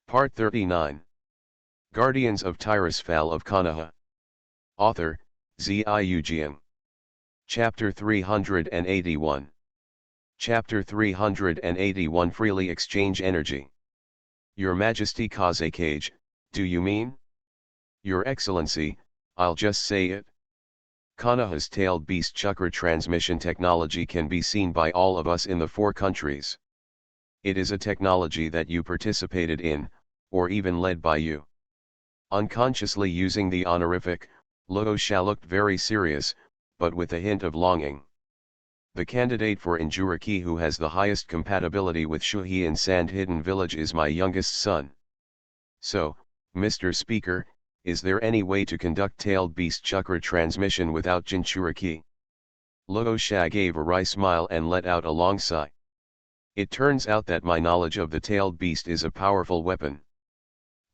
Part 39. Guardians of Tirisfal of Konoha. Author, Ziujian. Chapter 381. Chapter 381 Freely Exchange Energy. Your Majesty Kazekage, do you mean? Your Excellency, I'll just say it. Konoha's tailed beast chakra transmission technology can be seen by all of us in the 4 countries. It is a technology that you participated in, or even led by you. Unconsciously using the honorific, Logosha looked very serious, but with a hint of longing. The candidate for Injuriki who has the highest compatibility with Shuhi in Sand Hidden Village is my youngest son. So, Mr. Speaker, is there any way to conduct tailed beast chakra transmission without Jinchuriki? Logosha gave a wry smile and let out a long sigh. It turns out that my knowledge of the tailed beast is a powerful weapon.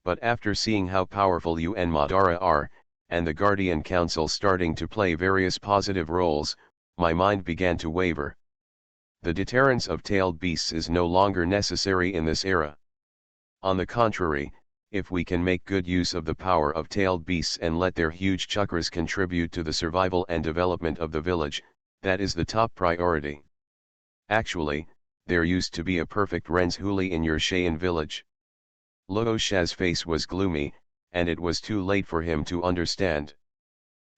But after seeing how powerful you and Madara are, and the Guardian Council starting to play various positive roles, my mind began to waver. The deterrence of tailed beasts is no longer necessary in this era. On the contrary, if we can make good use of the power of tailed beasts and let their huge chakras contribute to the survival and development of the village, that is the top priority. Actually, there used to be a perfect Renzhuli in your Cheyenne village. Logosha's face was gloomy, and it was too late for him to understand.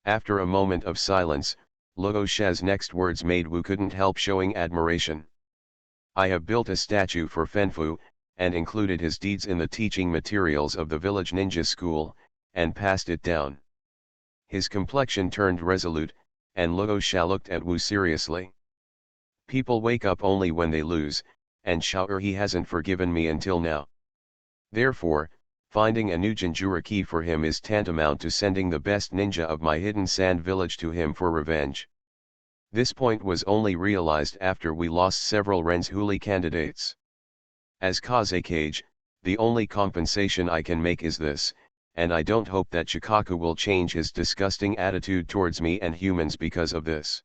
After a moment of silence, Logosha's next words made Wu couldn't help showing admiration. I have built a statue for Fenfu, and included his deeds in the teaching materials of the village ninja school, and passed it down. His complexion turned resolute, and Logosha looked at Wu seriously. People wake up only when they lose, and he hasn't forgiven me until now. Therefore, finding a new Jinchuriki for him is tantamount to sending the best ninja of my hidden sand village to him for revenge. This point was only realized after we lost several Renzhuli candidates. As Kazekage, the only compensation I can make is this, and I don't hope that Shikaku will change his disgusting attitude towards me and humans because of this.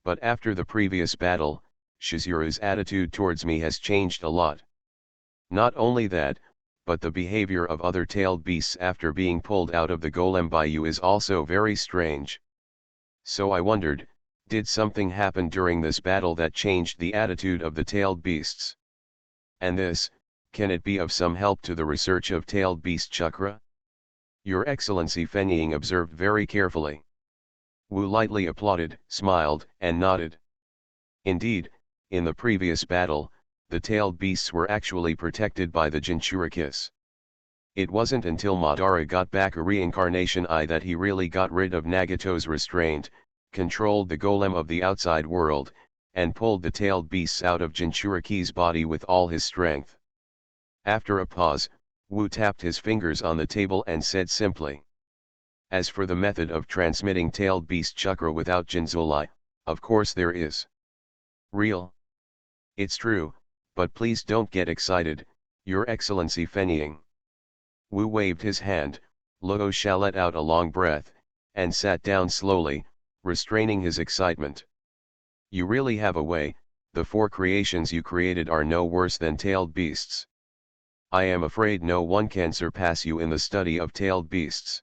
But after the previous battle, Shizuru's attitude towards me has changed a lot. Not only that, but the behavior of other tailed beasts after being pulled out of the golem by you is also very strange. So I wondered, did something happen during this battle that changed the attitude of the tailed beasts? And this, can it be of some help to the research of tailed beast chakra? Your Excellency Fenying observed very carefully. Wu lightly applauded, smiled, and nodded. Indeed, in the previous battle, the tailed beasts were actually protected by the Jinchurikis. It wasn't until Madara got back a reincarnation eye that he really got rid of Nagato's restraint, controlled the golem of the outside world, and pulled the tailed beasts out of Jinchuriki's body with all his strength. After a pause, Wu tapped his fingers on the table and said simply. As for the method of transmitting tailed beast chakra without Jinzolai, of course there is. Real. It's true, but please don't get excited, Your Excellency Fenying. Wu waved his hand, Logosha let out a long breath, and sat down slowly, restraining his excitement. You really have a way, the 4 creations you created are no worse than tailed beasts. I am afraid no one can surpass you in the study of tailed beasts.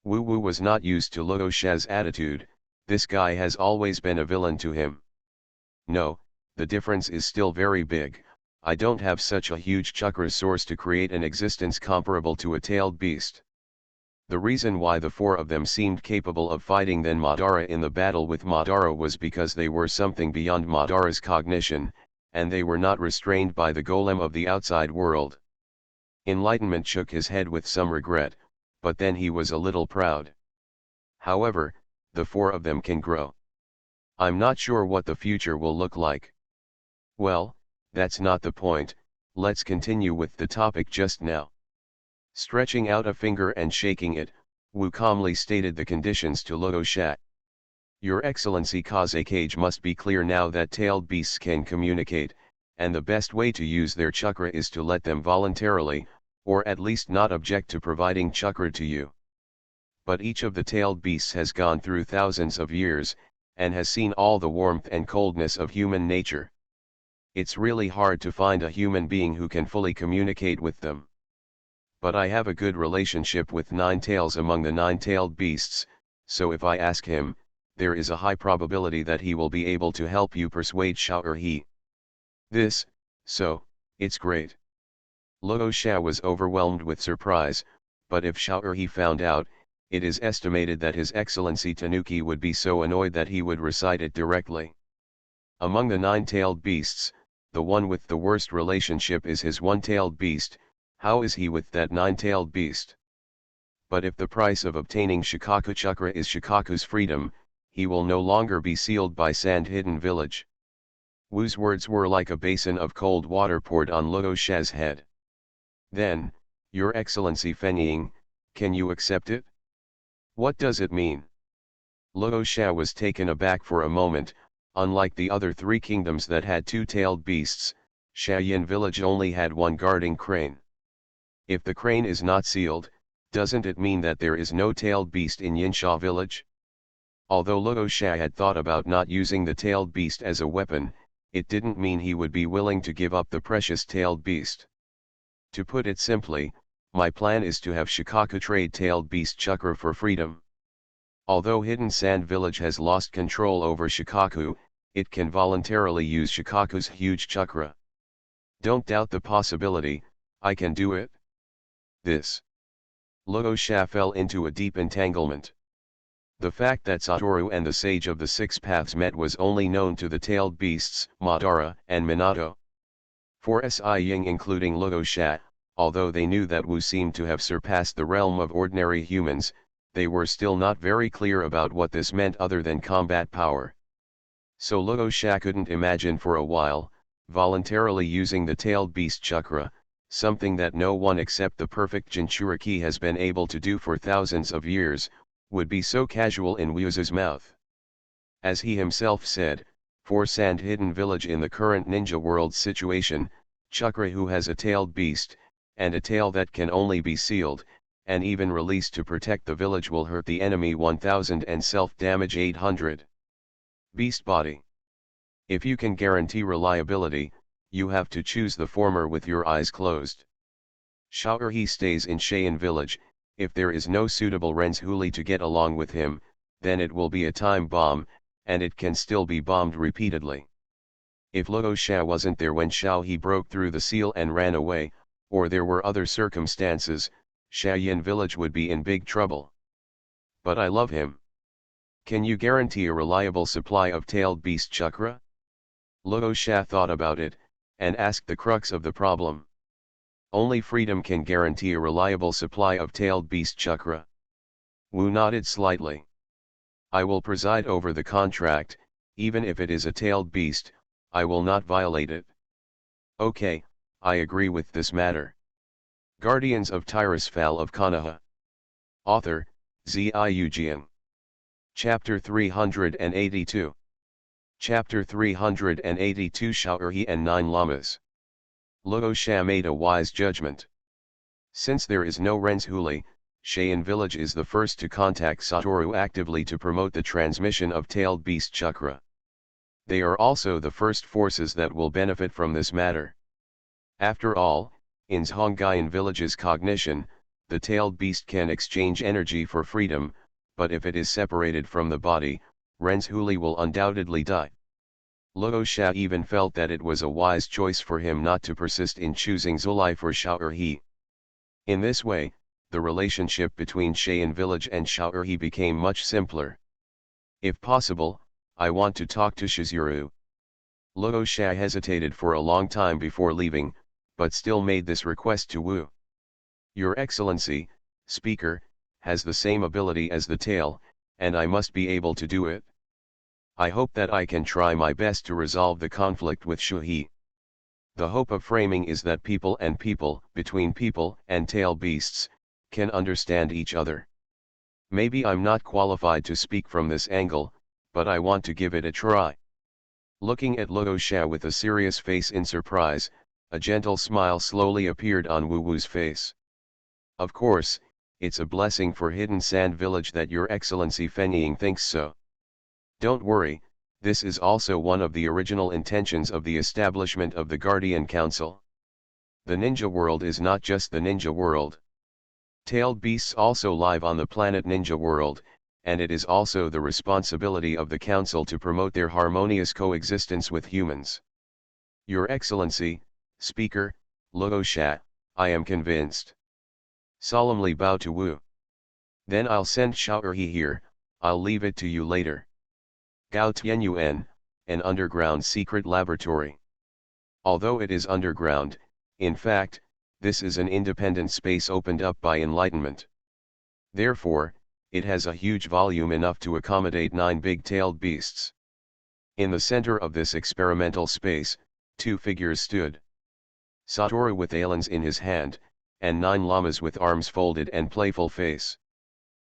Wu was not used to Logosha's attitude, this guy has always been a villain to him. No, the difference is still very big, I don't have such a huge chakra source to create an existence comparable to a tailed beast. The reason why the 4 of them seemed capable of fighting then Madara in the battle with Madara was because they were something beyond Madara's cognition, and they were not restrained by the golem of the outside world. Enlightenment shook his head with some regret, but then he was a little proud. However, the 4 of them can grow. I'm not sure what the future will look like. Well, that's not the point, let's continue with the topic just now. Stretching out a finger and shaking it, Wu calmly stated the conditions to Logosha. Your Excellency Kazekage must be clear now that tailed beasts can communicate, and the best way to use their chakra is to let them voluntarily, or at least not object to providing chakra to you. But each of the tailed beasts has gone through thousands of years, and has seen all the warmth and coldness of human nature. It's really hard to find a human being who can fully communicate with them. But I have a good relationship with Nine-Tails among the nine-tailed beasts, so if I ask him, there is a high probability that he will be able to help you persuade Xiao'erhe. It's great. Luo Xia was overwhelmed with surprise, but if Xiao'erhe found out, it is estimated that His Excellency Tanuki would be so annoyed that he would recite it directly. Among the nine-tailed beasts, the one with the worst relationship is his one-tailed beast. How is he with that nine-tailed beast? But if the price of obtaining Shikaku Chakra is Shikaku's freedom, he will no longer be sealed by Sand Hidden Village. Wu's words were like a basin of cold water poured on Luo Xia's head. Then, Your Excellency Fenying, can you accept it? What does it mean? Luo Xia was taken aback for a moment. Unlike the other three kingdoms that had two-tailed beasts, Xiaoyan village only had one guarding crane. If the crane is not sealed, doesn't it mean that there is no tailed beast in Yinsha village? Although Luo Xia had thought about not using the tailed beast as a weapon, it didn't mean he would be willing to give up the precious tailed beast. To put it simply, my plan is to have Shikaku trade tailed beast chakra for freedom. Although Hidden Sand Village has lost control over Shikaku, it can voluntarily use Shikaku's huge chakra. Don't doubt the possibility, I can do it. Luo Xia fell into a deep entanglement. The fact that Satoru and the Sage of the Six Paths met was only known to the tailed beasts, Madara and Minato. For Si Ying including Luo Xia, although they knew that Wu seemed to have surpassed the realm of ordinary humans, they were still not very clear about what this meant other than combat power. So Luo Xia couldn't imagine for a while, voluntarily using the tailed beast chakra, something that no one except the perfect Jinchuriki has been able to do for thousands of years, would be so casual in Wu's mouth. As he himself said, for Sand Hidden Village in the current ninja world situation, Chakra who has a tailed beast, and a tail that can only be sealed, and even released to protect the village will hurt the enemy 1000 and self-damage 800. Beast Body. If you can guarantee reliability, you have to choose the former with your eyes closed. Xiao'erhe stays in Cheyenne Village. If there is no suitable Renzhuli to get along with him, then it will be a time bomb, and it can still be bombed repeatedly. If Luo Xia wasn't there when Xiaohe broke through the seal and ran away, or there were other circumstances, Xiaoyan village would be in big trouble. But I love him. Can you guarantee a reliable supply of tailed beast chakra? Luo Xia thought about it, and asked the crux of the problem. Only freedom can guarantee a reliable supply of tailed beast chakra. Wu nodded slightly. I will preside over the contract, even if it is a tailed beast, I will not violate it. Okay, I agree with this matter. Guardians of Tirisfal of Konoha. Author, Ziujian. Chapter 382. Chapter 382 Xiao'erhe and Nine Lamas. Luo Xia made a wise judgment. Since there is no Renzhuli, Cheyenne village is the first to contact Satoru actively to promote the transmission of tailed beast chakra. They are also the first forces that will benefit from this matter. After all, in Zhongyan village's cognition, the tailed beast can exchange energy for freedom, but if it is separated from the body, Renzhuli will undoubtedly die. Luo Xia even felt that it was a wise choice for him not to persist in choosing Zulai for Xiao'erhe. In this way, the relationship between Cheyenne village and Xiao'erhe became much simpler. If possible, I want to talk to Shizuru. Luo Xia hesitated for a long time before leaving, but still made this request to Wu. Your Excellency, Speaker, has the same ability as the tail, and I must be able to do it. I hope that I can try my best to resolve the conflict with Shuhe. The hope of framing is that people and people, between people and tail beasts, can understand each other. Maybe I'm not qualified to speak from this angle, but I want to give it a try. Looking at Luo Xia with a serious face in surprise, a gentle smile slowly appeared on Wu Wu's face. Of course, it's a blessing for Hidden Sand Village that Your Excellency Fenying thinks so. Don't worry, this is also one of the original intentions of the establishment of the Guardian Council. The ninja world is not just the ninja world. Tailed beasts also live on the planet Ninja World, and it is also the responsibility of the Council to promote their harmonious coexistence with humans. Your Excellency, Speaker, Luosha, I am convinced. Solemnly bow to Wu. Then I'll send Shao'erhe here, I'll leave it to you later. Gao Tianyuan, an underground secret laboratory. Although it is underground, in fact, this is an independent space opened up by enlightenment. Therefore, it has a huge volume enough to accommodate 9 big-tailed beasts. In the center of this experimental space, 2 figures stood. Satoru with Ailans in his hand, and 9 llamas with arms folded and playful face.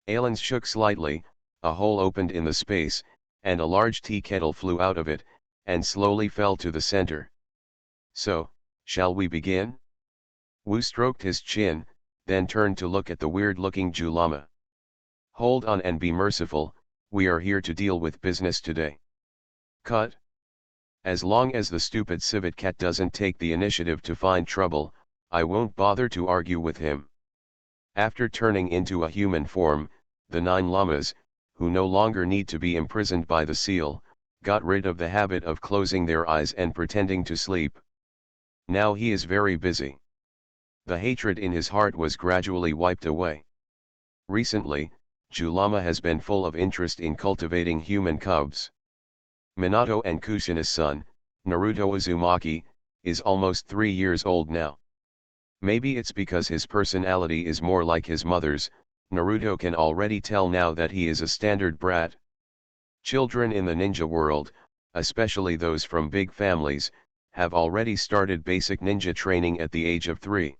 Ailans shook slightly, a hole opened in the space, and a large tea kettle flew out of it, and slowly fell to the center. So, shall we begin? Wu stroked his chin, then turned to look at the weird-looking Ju llama. Hold on and be merciful, we are here to deal with business today. Cut. As long as the stupid civet cat doesn't take the initiative to find trouble, I won't bother to argue with him. After turning into a human form, the 9 llamas, who no longer need to be imprisoned by the seal, got rid of the habit of closing their eyes and pretending to sleep. Now he is very busy. The hatred in his heart was gradually wiped away. Recently, Ju llama has been full of interest in cultivating human cubs. Minato and Kushina's son, Naruto Uzumaki, is almost 3 years old now. Maybe it's because his personality is more like his mother's, Naruto can already tell now that he is a standard brat. Children in the ninja world, especially those from big families, have already started basic ninja training at the age of 3.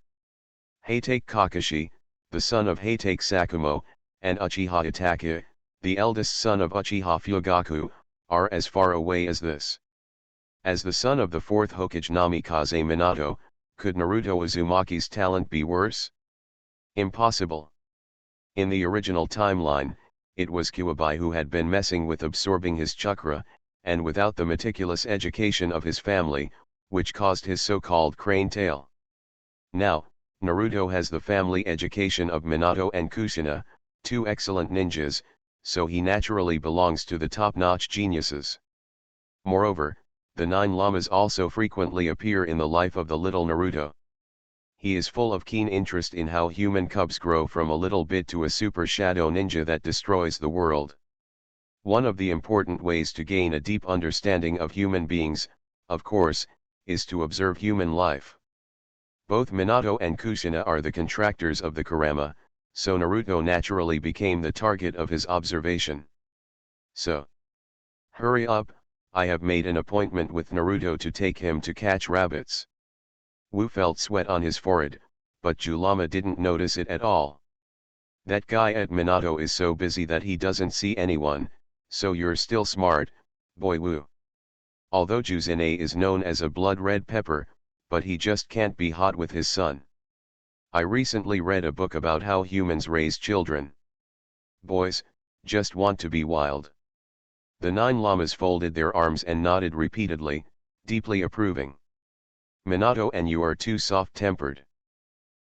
Heitake Kakashi, the son of Heitake Sakumo, and Uchiha Itachi, the eldest son of Uchiha Fugaku, are as far away as this. As the son of the 4th Hokage Namikaze Minato, could Naruto Uzumaki's talent be worse? Impossible. In the original timeline, it was Kuwabai who had been messing with absorbing his chakra, and without the meticulous education of his family, which caused his so-called crane tail. Now, Naruto has the family education of Minato and Kushina, 2 excellent ninjas, so he naturally belongs to the top-notch geniuses. Moreover, the 9 llamas also frequently appear in the life of the little Naruto. He is full of keen interest in how human cubs grow from a little bit to a super shadow ninja that destroys the world. One of the important ways to gain a deep understanding of human beings, of course, is to observe human life. Both Minato and Kushina are the contractors of the Kurama, so Naruto naturally became the target of his observation. So, hurry up, I have made an appointment with Naruto to take him to catch rabbits. Wu felt sweat on his forehead, but Ju llama didn't notice it at all. That guy at Minato is so busy that he doesn't see anyone, so you're still smart, boy Wu. Although Juzune is known as a blood red pepper, but he just can't be hot with his son. I recently read a book about how humans raise children. Boys, just want to be wild. The 9 llamas folded their arms and nodded repeatedly, deeply approving. Minato and you are too soft-tempered.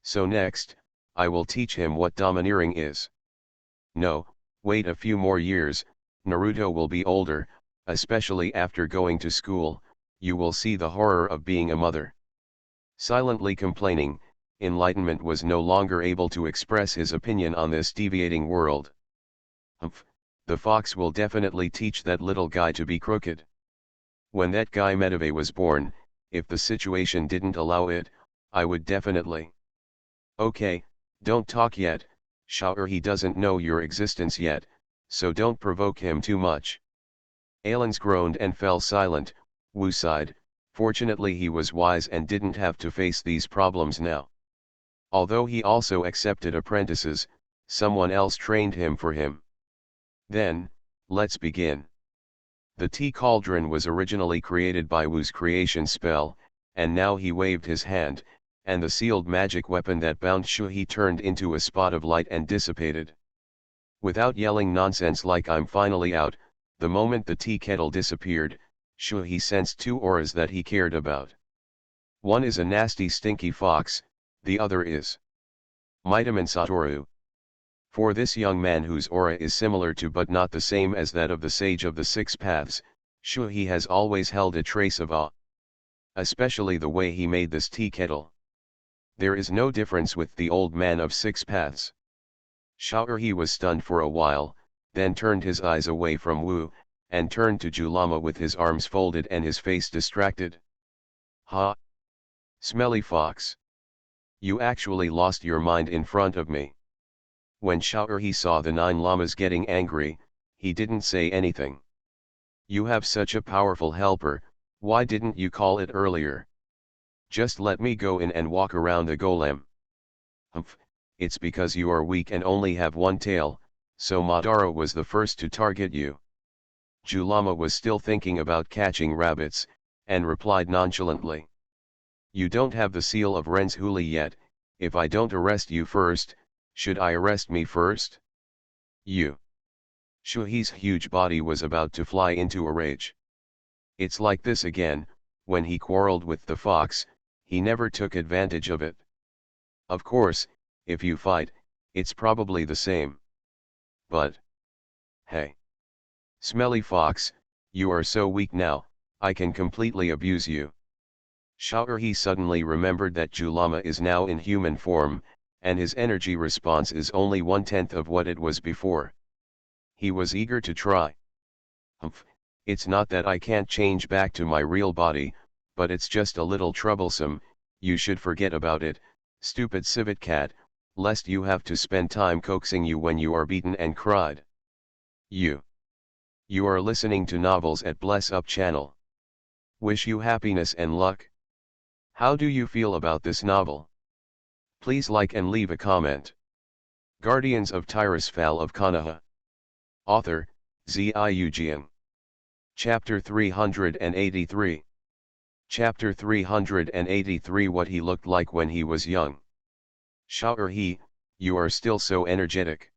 So next, I will teach him what domineering is. No, wait a few more years, Naruto will be older, especially after going to school, you will see the horror of being a mother. Silently complaining, enlightenment was no longer able to express his opinion on this deviating world. Humph, the fox will definitely teach that little guy to be crooked. When that guy Medivh was born, if the situation didn't allow it, I would definitely. Okay, don't talk yet, Shao'erhe doesn't know your existence yet, so don't provoke him too much. Ailans groaned and fell silent. Wu sighed, fortunately he was wise and didn't have to face these problems now. Although he also accepted apprentices, someone else trained him for him. Then, let's begin. The tea cauldron was originally created by Wu's creation spell, and now he waved his hand, and the sealed magic weapon that bound Shuhi turned into a spot of light and dissipated. Without yelling nonsense like I'm finally out, the moment the tea kettle disappeared, Shuhi sensed 2 auras that he cared about. One is a nasty stinky fox, the other is Mitaman Satoru. For this young man whose aura is similar to but not the same as that of the Sage of the Six Paths, Shuhei has always held a trace of awe. Especially the way he made this tea kettle. There is no difference with the old man of Six Paths. Shao'er was stunned for a while, then turned his eyes away from Wu, and turned to Julama with his arms folded and his face distracted. Ha! Smelly fox! You actually lost your mind in front of me. When Shao'er saw the 9 llamas getting angry, he didn't say anything. You have such a powerful helper, why didn't you call it earlier? Just let me go in and walk around the golem. Humph, it's because you are weak and only have one tail, so Madara was the first to target you. Julama was still thinking about catching rabbits, and replied nonchalantly. You don't have the seal of Renzhuli yet, if I don't arrest you first, should I arrest me first? You. Shuhei's huge body was about to fly into a rage. It's like this again, when he quarreled with the fox, he never took advantage of it. Of course, if you fight, it's probably the same. But, hey. Smelly fox, you are so weak now, I can completely abuse you. Shao'er suddenly remembered that Julama is now in human form, and his energy response is only 1/10 of what it was before. He was eager to try. Humph, it's not that I can't change back to my real body, but it's just a little troublesome, you should forget about it, stupid civet cat, lest you have to spend time coaxing you when you are beaten and cried. You are listening to novels at Bless Up channel. Wish you happiness and luck. How do you feel about this novel? Please like and leave a comment. Guardians of Tirisfal of Konoha. Author, Ziujian. Chapter 383. Chapter 383 What he looked like when he was young. Shao'er, you are still so energetic.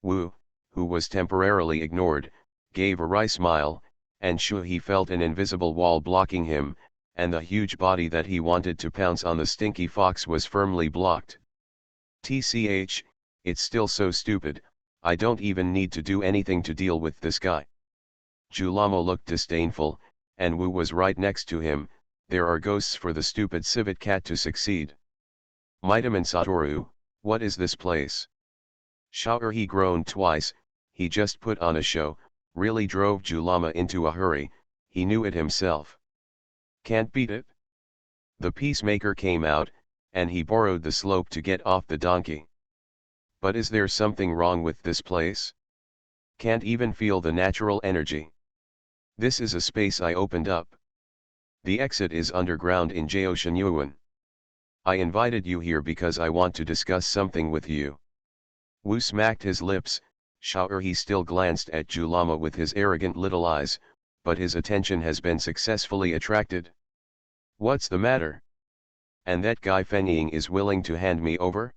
Wu, who was temporarily ignored, gave a wry smile, and Shuhei felt an invisible wall blocking him, and the huge body that he wanted to pounce on the stinky fox was firmly blocked. TCH, it's still so stupid, I don't even need to do anything to deal with this guy. Julama looked disdainful, and Wu was right next to him, there are ghosts for the stupid civet cat to succeed. Mitaman Satoru, what is this place? Shao'er groaned twice, he just put on a show, really drove Julama into a hurry, he knew it himself. Can't beat it? The peacemaker came out, and he borrowed the slope to get off the donkey. But is there something wrong with this place? Can't even feel the natural energy. This is a space I opened up. The exit is underground in Jioshinyuan. I invited you here because I want to discuss something with you. Wu smacked his lips, Shao'er still glanced at Julama with his arrogant little eyes, but his attention has been successfully attracted. What's the matter? And that guy Fenying is willing to hand me over?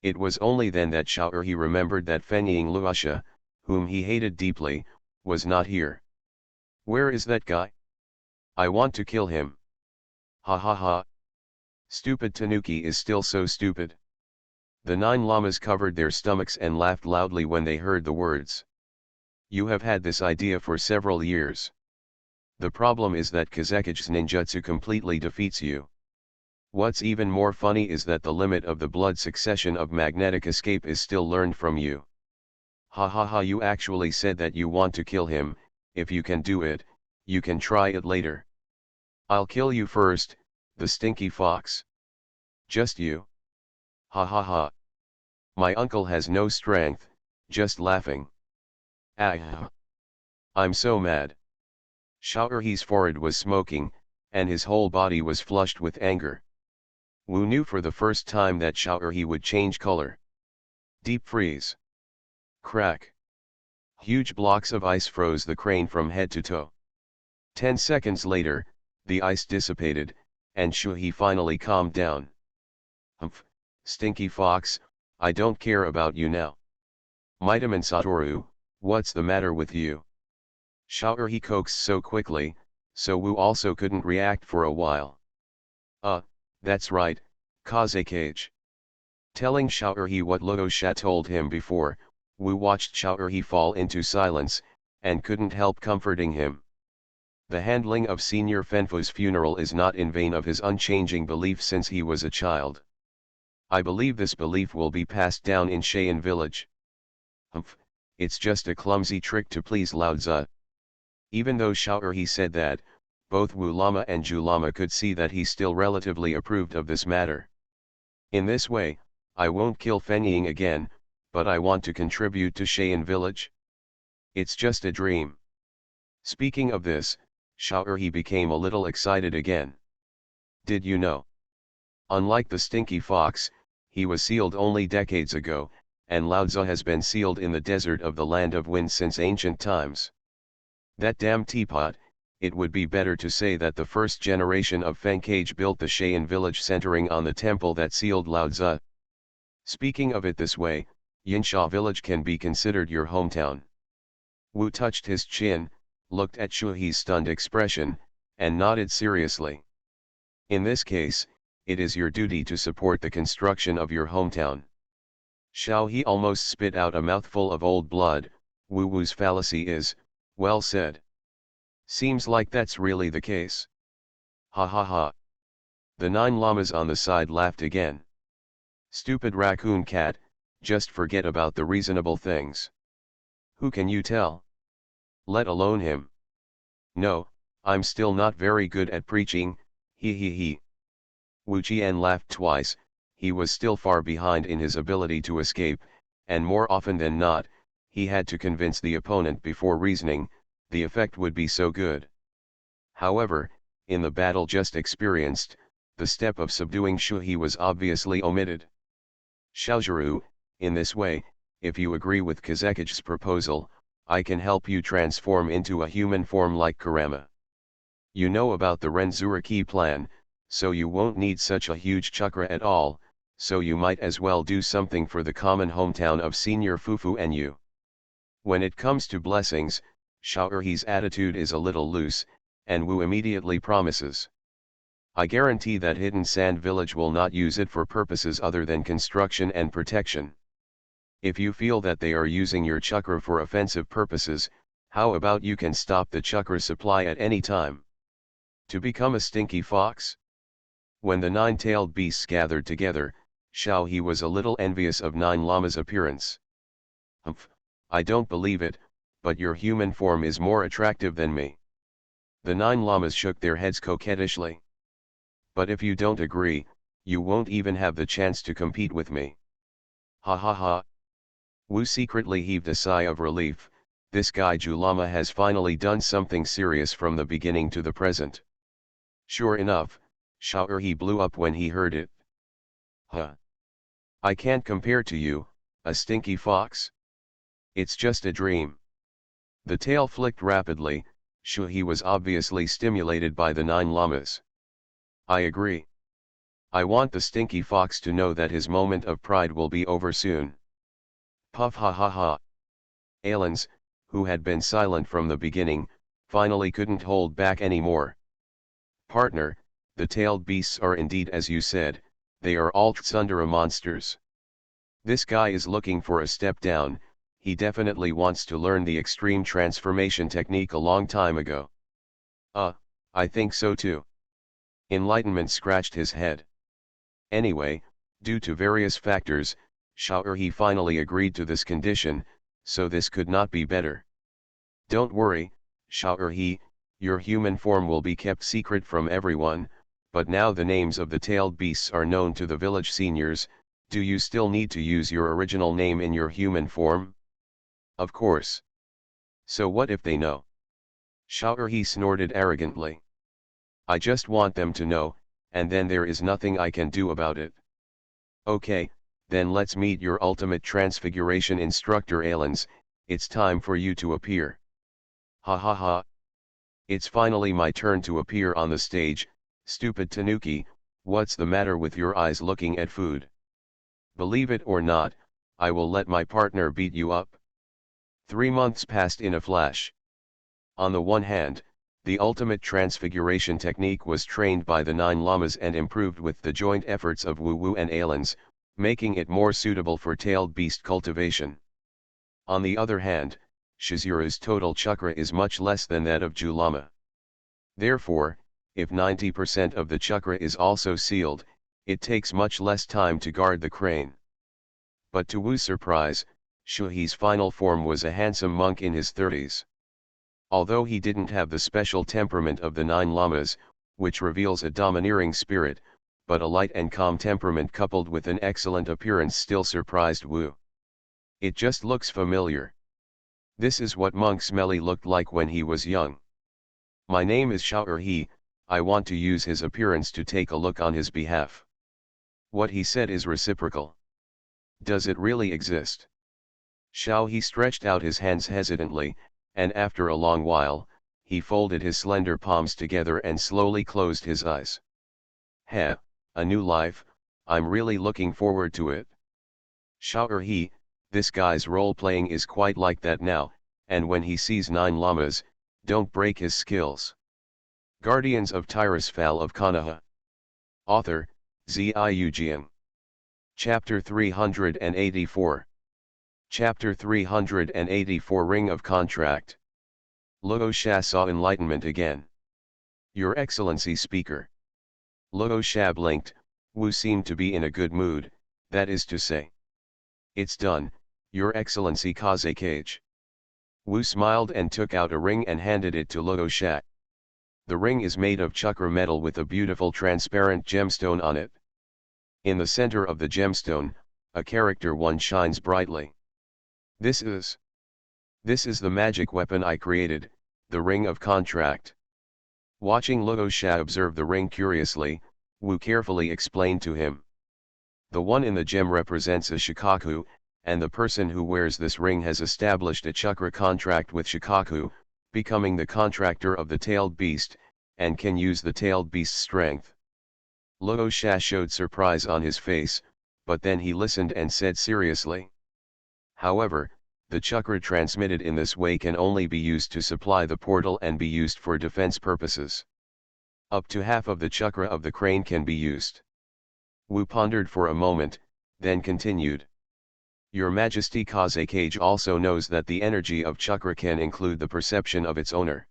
It was only then that Shao'er remembered that Fenying Luasha, whom he hated deeply, was not here. Where is that guy? I want to kill him. Ha ha ha. Stupid Tanuki is still so stupid. The 9 llamas covered their stomachs and laughed loudly when they heard the words. You have had this idea for several years. The problem is that Kazekige's ninjutsu completely defeats you. What's even more funny is that the limit of the blood succession of magnetic escape is still learned from you. Ha ha ha, you actually said that you want to kill him, if you can do it, you can try it later. I'll kill you first, the stinky fox. Just you. Ha ha ha. My uncle has no strength, just laughing. Ah. I'm so mad. Shao'er's forehead was smoking, and his whole body was flushed with anger. Wu knew for the first time that Shao'er would change color. Deep freeze. Crack. Huge blocks of ice froze the crane from head to toe. 10 seconds later, the ice dissipated, and Shuhei finally calmed down. Humph, stinky fox, I don't care about you now. Mitaman Satoru, what's the matter with you? Shao'er coaxed so quickly, so Wu also couldn't react for a while. That's right, Kazekage. Telling Xiao'erhe what Luo Sha told him before, Wu watched Xiao'erhe fall into silence, and couldn't help comforting him. The handling of Senior Fenfu's funeral is not in vain of his unchanging belief since he was a child. I believe this belief will be passed down in Cheyenne village. Humph, it's just a clumsy trick to please Lao Tzu. Even though Xiao'erhe said that, both Wu Lama and Zhu Lama could see that he still relatively approved of this matter. In this way, I won't kill Fenying again, but I want to contribute to Cheyenne village. It's just a dream. Speaking of this, Xiao'erhe became a little excited again. Did you know? Unlike the stinky fox, he was sealed only decades ago, and Lao Tzu has been sealed in the desert of the land of wind since ancient times. That damn teapot, it would be better to say that the first generation of Fenkage built the Cheyenne village centering on the temple that sealed Lao Tzu. Speaking of it this way, Yinsha village can be considered your hometown. Wu touched his chin, looked at Shuhe's stunned expression, and nodded seriously. In this case, it is your duty to support the construction of your hometown. Xiaohe almost spit out a mouthful of old blood. Wu Wu's fallacy is, well said. Seems like that's really the case. Ha ha ha. The 9 llamas on the side laughed again. Stupid raccoon cat, just forget about the reasonable things. Who can you tell? Let alone him. No, I'm still not very good at preaching, he he he. Wu Qian laughed twice. He was still far behind in his ability to escape, and more often than not, he had to convince the opponent before reasoning, the effect would be so good. However, in the battle just experienced, the step of subduing Shuhe was obviously omitted. Xiaozhiru, in this way, if you agree with Kazekich's proposal, I can help you transform into a human form like Kurama. You know about the Renzuraki plan, so you won't need such a huge chakra at all, so you might as well do something for the common hometown of Senior Fufu and you. When it comes to blessings, Xiao'erhe's attitude is a little loose, and Wu immediately promises. I guarantee that Hidden Sand Village will not use it for purposes other than construction and protection. If you feel that they are using your chakra for offensive purposes, how about you can stop the chakra supply at any time? To become a stinky fox? When the 9-tailed beasts gathered together, Xiaohe was a little envious of 9 llamas' appearance. Humph, I don't believe it, but your human form is more attractive than me. The 9 llamas shook their heads coquettishly. But if you don't agree, you won't even have the chance to compete with me. Ha ha ha. Wu secretly heaved a sigh of relief. This guy Zhu Lama has finally done something serious from the beginning to the present. Sure enough, Xiao'erhe blew up when he heard it. Huh. I can't compare to you, a stinky fox. It's just a dream. The tail flicked rapidly. Shuhe was obviously stimulated by the 9 llamas. I agree. I want the stinky fox to know that his moment of pride will be over soon. Puff ha ha ha. Alans, who had been silent from the beginning, finally couldn't hold back anymore. Partner, the tailed beasts are indeed as you said, they are all Tsundere monsters. This guy is looking for a step down, he definitely wants to learn the extreme transformation technique a long time ago. I think so too. Enlightenment scratched his head. Anyway, due to various factors, Xiao'erhe finally agreed to this condition, so this could not be better. Don't worry, Xiao'erhe, your human form will be kept secret from everyone, but now the names of the tailed beasts are known to the village seniors. Do you still need to use your original name in your human form? Of course. So what if they know? Xiao'erhe snorted arrogantly. I just want them to know, and then there is nothing I can do about it. Okay, then let's meet your ultimate transfiguration instructor Alans, it's time for you to appear. Ha ha ha. It's finally my turn to appear on the stage. Stupid Tanuki, what's the matter with your eyes looking at food? Believe it or not, I will let my partner beat you up. 3 months passed in a flash. On the one hand, the ultimate transfiguration technique was trained by the 9 llamas and improved with the joint efforts of Wu Wu and Alans. making it more suitable for tailed beast cultivation. On the other hand, Shizuru's total chakra is much less than that of Julama. Therefore, if 90% of the chakra is also sealed, it takes much less time to guard the crane. But to Wu's surprise, Shuhi's final form was a handsome monk in his 30s. Although he didn't have the special temperament of the 9 lamas, which reveals a domineering spirit, but a light and calm temperament coupled with an excellent appearance still surprised Wu. It just looks familiar. This is what Monk Smelly looked like when he was young. My name is Xiao. I want to use his appearance to take a look on his behalf. What he said is reciprocal. Does it really exist? Xiao stretched out his hands hesitantly, and after a long while, he folded his slender palms together and slowly closed his eyes. Heh, a new life, I'm really looking forward to it. Xiao, this guy's role-playing is quite like that now, and when he sees 9 lamas, don't break his skills. Guardians of Tirisfal of Konoha. Author, Ziujian. Chapter 384. Chapter 384 Ring of Contract. Luo Sha saw enlightenment again. Your Excellency Speaker. Luo Sha blinked. Wu seemed to be in a good mood, that is to say. It's done, Your Excellency Kazekage. Wu smiled and took out a ring and handed it to Luo Sha. The ring is made of chakra metal with a beautiful transparent gemstone on it. In the center of the gemstone, a character one shines brightly. This is the magic weapon I created, the Ring of Contract. Watching Luo Sha observe the ring curiously, Wu carefully explained to him. The one in the gem represents a Shikaku, and the person who wears this ring has established a chakra contract with Shikaku, becoming the contractor of the tailed beast, and can use the tailed beast's strength. Luo Sha showed surprise on his face, but then he listened and said seriously. However, the chakra transmitted in this way can only be used to supply the portal and be used for defense purposes. Up to half of the chakra of the crane can be used. Wu pondered for a moment, then continued. Your Majesty Kazekage also knows that the energy of chakra can include the perception of its owner.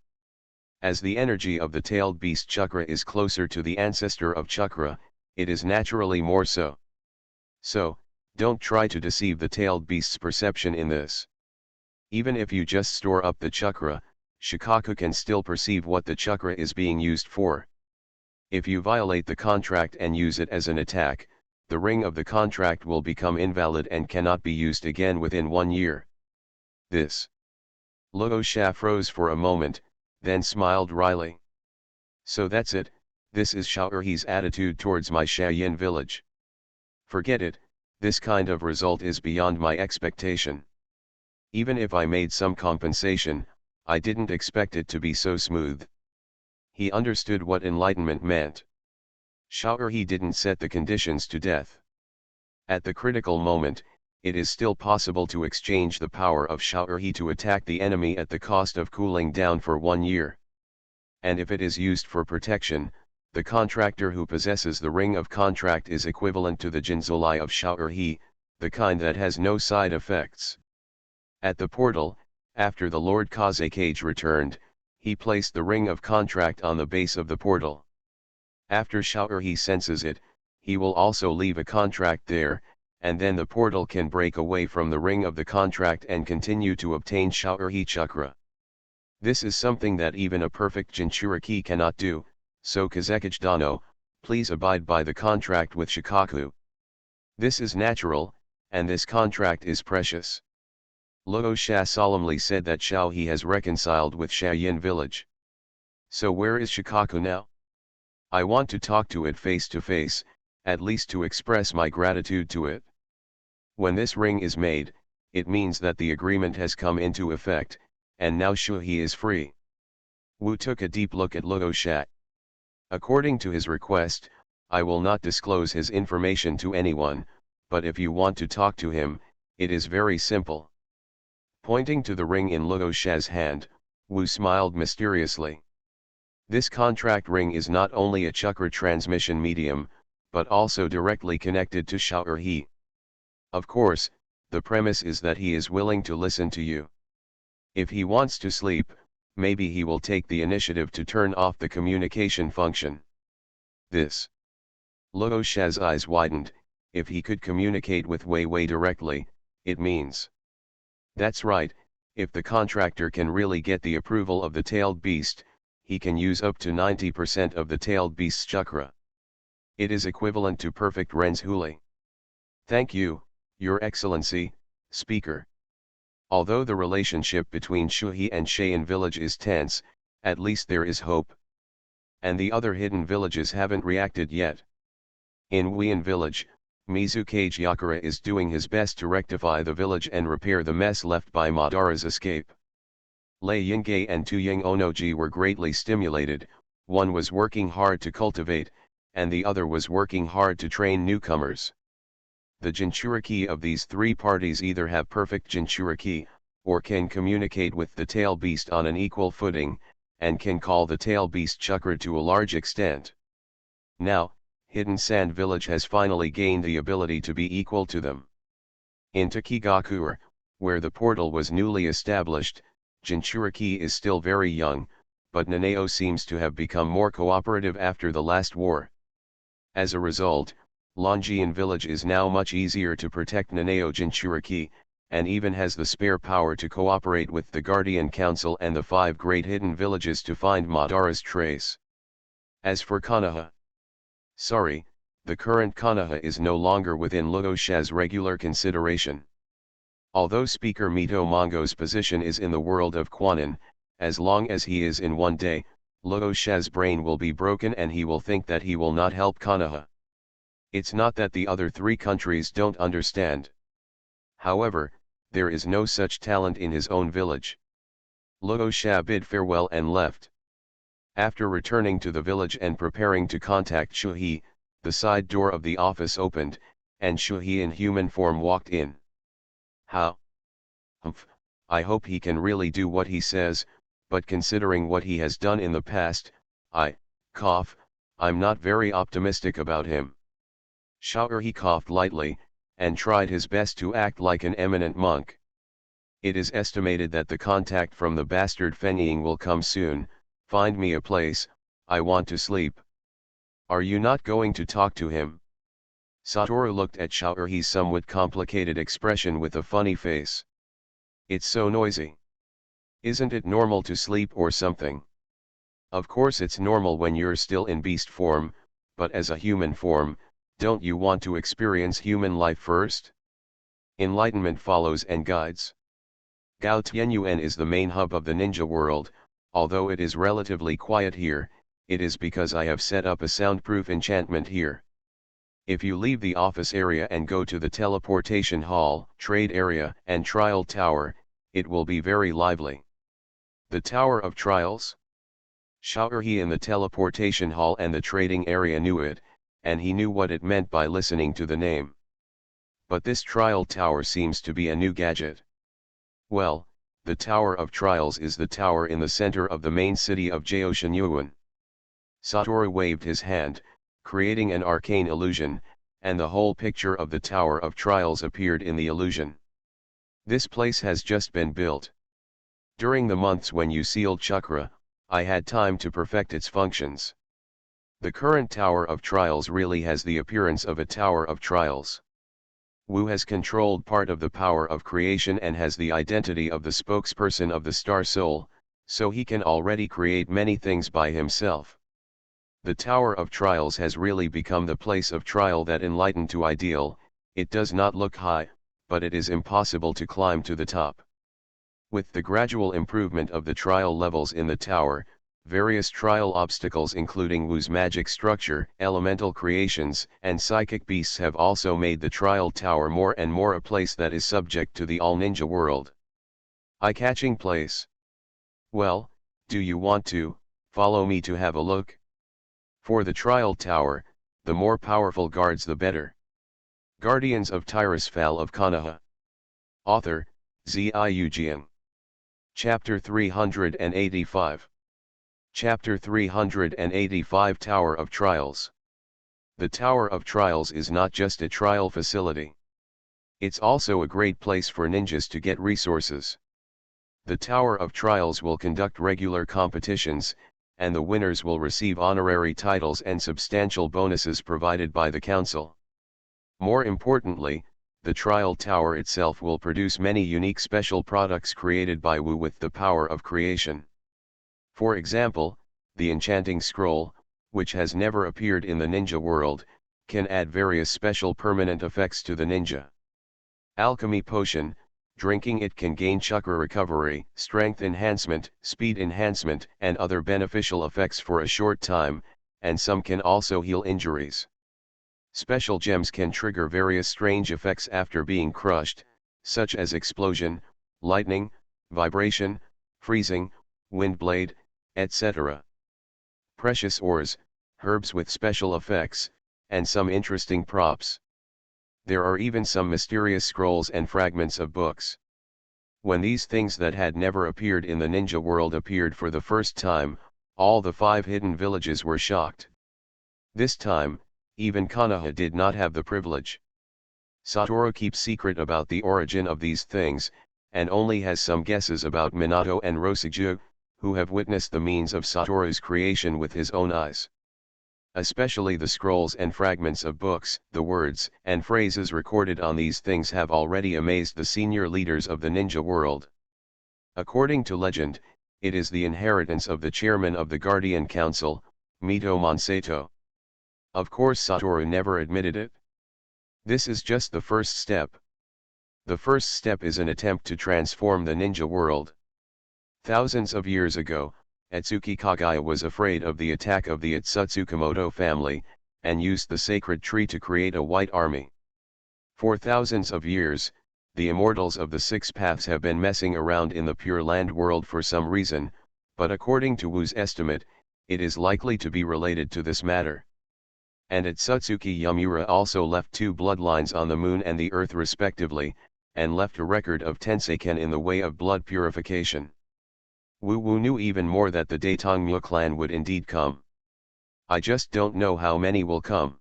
As the energy of the tailed beast chakra is closer to the ancestor of chakra, it is naturally more so. So, don't try to deceive the tailed beast's perception in this. Even if you just store up the chakra, Shikaku can still perceive what the chakra is being used for. If you violate the contract and use it as an attack, the ring of the contract will become invalid and cannot be used again within 1 year. This. Luo Sha froze for a moment, then smiled wryly. So that's it, this is Xiao'erhe's attitude towards my Shayin village. Forget it, this kind of result is beyond my expectation. Even if I made some compensation, I didn't expect it to be so smooth. He understood what enlightenment meant. Xiao'erhe didn't set the conditions to death. At the critical moment, it is still possible to exchange the power of Xiao'erhe to attack the enemy at the cost of cooling down for 1 year. And if it is used for protection, the contractor who possesses the ring of contract is equivalent to the Jinzolai of Xiao'erhe, the kind that has no side effects. At the portal, after the Lord Kazekage returned, he placed the ring of contract on the base of the portal. After Xiao'erhe senses it, he will also leave a contract there, and then the portal can break away from the ring of the contract and continue to obtain Xiao'erhe chakra. This is something that even a perfect Jinchuriki cannot do, so Kazekage Dano, please abide by the contract with Shikaku. This is natural, and this contract is precious. Luo Sha solemnly said that Xiao'erhe has reconciled with Shayin village. So where is Shikaku now? I want to talk to it face to face, at least to express my gratitude to it. When this ring is made, it means that the agreement has come into effect, and now Xiao'erhe is free. Wu took a deep look at Luo Sha. According to his request, I will not disclose his information to anyone, but if you want to talk to him, it is very simple. Pointing to the ring in Luo Sha's hand, Wu smiled mysteriously. This contract ring is not only a chakra transmission medium, but also directly connected to Xiao'erhe. Of course, the premise is that he is willing to listen to you. If he wants to sleep, maybe he will take the initiative to turn off the communication function. This. Luo Sha's eyes widened. If he could communicate with Wei Wei directly, it means. That's right, if the contractor can really get the approval of the tailed beast, he can use up to 90% of the tailed beast's chakra. It is equivalent to perfect Ren's Huli. Thank you, Your Excellency, Speaker. Although the relationship between Shuhi and Cheyenne village is tense, at least there is hope. And the other hidden villages haven't reacted yet. In Wuyan village, Mizukage Yakura is doing his best to rectify the village and repair the mess left by Madara's escape. Lei Yingei and Tu Ying Onoji were greatly stimulated, one was working hard to cultivate, and the other was working hard to train newcomers. The Jinchuriki of these three parties either have perfect Jinchuriki, or can communicate with the tail beast on an equal footing, and can call the tail beast chakra to a large extent. Now, Hidden Sand Village has finally gained the ability to be equal to them. In Takigakure, where the portal was newly established, Jinchuriki is still very young, but Nanao seems to have become more cooperative after the last war. As a result, Longjian village is now much easier to protect Nanao Jinchuriki, and even has the spare power to cooperate with the Guardian Council and the 5 great hidden villages to find Madara's trace. As for Konoha. Sorry, the current Konoha is no longer within Luo Sha's regular consideration. Although Speaker Mito Mongo's position is in the world of Quanon, as long as he is in one day, Luo Sha's brain will be broken and he will think that he will not help Konoha. It's not that the other 3 countries don't understand. However, there is no such talent in his own village. Luo Sha bid farewell and left. After returning to the village and preparing to contact Shuhi, the side door of the office opened, and Shuhi in human form walked in. How? Humph, I hope he can really do what he says, but considering what he has done in the past, I'm not very optimistic about him. He coughed lightly, and tried his best to act like an eminent monk. It is estimated that the contact from the bastard Fenying will come soon. Find me a place, I want to sleep. Are you not going to talk to him? Satoru looked at Shaoruhi's somewhat complicated expression with a funny face. It's so noisy. Isn't it normal to sleep or something? Of course it's normal when you're still in beast form, but as a human form, don't you want to experience human life first? Enlightenment follows and guides. Gao Tianyuan is the main hub of the ninja world, although it is relatively quiet here, it is because I have set up a soundproof enchantment here. If you leave the office area and go to the teleportation hall, trade area and trial tower, it will be very lively. The Tower of Trials? Shaoruhi in the teleportation hall and the trading area knew it, and he knew what it meant by listening to the name. But this trial tower seems to be a new gadget. Well, the Tower of Trials is the tower in the center of the main city of Jiaoshinyuan. Satoru waved his hand, creating an arcane illusion, and the whole picture of the Tower of Trials appeared in the illusion. This place has just been built. During the months when you sealed chakra, I had time to perfect its functions. The current Tower of Trials really has the appearance of a Tower of Trials. Wu has controlled part of the power of creation and has the identity of the spokesperson of the Star Soul, so he can already create many things by himself. The Tower of Trials has really become the place of trial that enlightened to ideal. It does not look high, but it is impossible to climb to the top. With the gradual improvement of the trial levels in the tower, various trial obstacles including Wu's magic structure, elemental creations, and psychic beasts have also made the trial tower more and more a place that is subject to the all-ninja world. Eye-catching place. Well, do you want to follow me to have a look? For the trial tower, the more powerful guards the better. Guardians of Tirisfal of Konoha. Author, Ziujian. Chapter 385. Chapter 385 Tower of Trials. The Tower of Trials is not just a trial facility. It's also a great place for ninjas to get resources. The Tower of Trials will conduct regular competitions, and the winners will receive honorary titles and substantial bonuses provided by the council. More importantly, the trial tower itself will produce many unique special products created by Wu with the power of creation. For example, the enchanting scroll, which has never appeared in the ninja world, can add various special permanent effects to the ninja. Alchemy potion, drinking it can gain chakra recovery, strength enhancement, speed enhancement, and other beneficial effects for a short time, and some can also heal injuries. Special gems can trigger various strange effects after being crushed, such as explosion, lightning, vibration, freezing, wind blade, etc. Precious ores, herbs with special effects, and some interesting props. There are even some mysterious scrolls and fragments of books. When these things that had never appeared in the ninja world appeared for the first time, all the 5 hidden villages were shocked. This time, even Konoha did not have the privilege. Satoru keeps secret about the origin of these things, and only has some guesses about Minato and Rosaju, who have witnessed the means of Satoru's creation with his own eyes. Especially the scrolls and fragments of books, the words and phrases recorded on these things have already amazed the senior leaders of the ninja world. According to legend, it is the inheritance of the chairman of the Guardian Council, Mito Monsato. Of course Satoru never admitted it. This is just the first step. The first step is an attempt to transform the ninja world. Thousands of years ago, Atsuki Kagaya was afraid of the attack of the Itsutsukamoto family, and used the sacred tree to create a white army. For thousands of years, the immortals of the 6 paths have been messing around in the Pure Land world for some reason, but according to Wu's estimate, it is likely to be related to this matter. And Itsutsuki Yamura also left 2 bloodlines on the moon and the earth respectively, and left a record of Tenseiken in the way of blood purification. Wu knew even more that the Daitongmu clan would indeed come. I just don't know how many will come.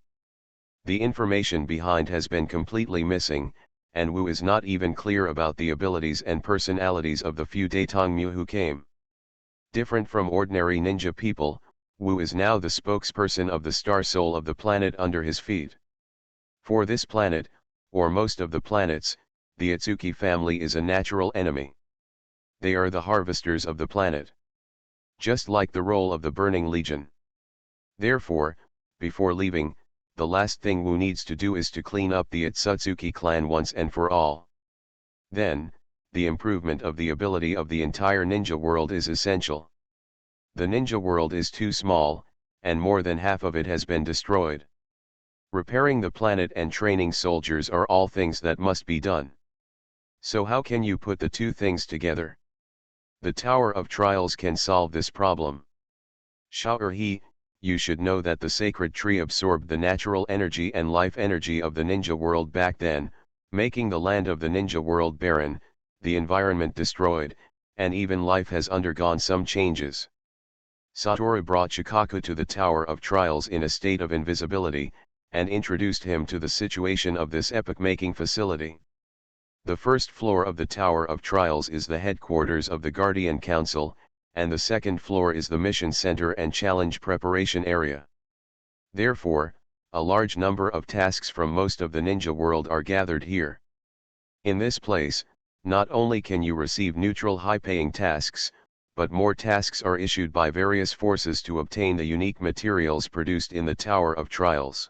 The information behind has been completely missing, and Wu is not even clear about the abilities and personalities of the few Daitongmu who came. Different from ordinary ninja people, Wu is now the spokesperson of the star soul of the planet under his feet. For this planet, or most of the planets, the Atsuki family is a natural enemy. They are the harvesters of the planet. Just like the role of the Burning Legion. Therefore, before leaving, the last thing Wu needs to do is to clean up the Itsutsuki clan once and for all. Then, the improvement of the ability of the entire ninja world is essential. The ninja world is too small, and more than half of it has been destroyed. Repairing the planet and training soldiers are all things that must be done. So how can you put the 2 things together? The Tower of Trials can solve this problem. Shao'er-he, you should know that the sacred tree absorbed the natural energy and life energy of the ninja world back then, making the land of the ninja world barren, the environment destroyed, and even life has undergone some changes. Satoru brought Shikaku to the Tower of Trials in a state of invisibility, and introduced him to the situation of this epoch-making facility. The first floor of the Tower of Trials is the headquarters of the Guardian Council, and the second floor is the mission center and challenge preparation area. Therefore, a large number of tasks from most of the ninja world are gathered here. In this place, not only can you receive neutral high-paying tasks, but more tasks are issued by various forces to obtain the unique materials produced in the Tower of Trials.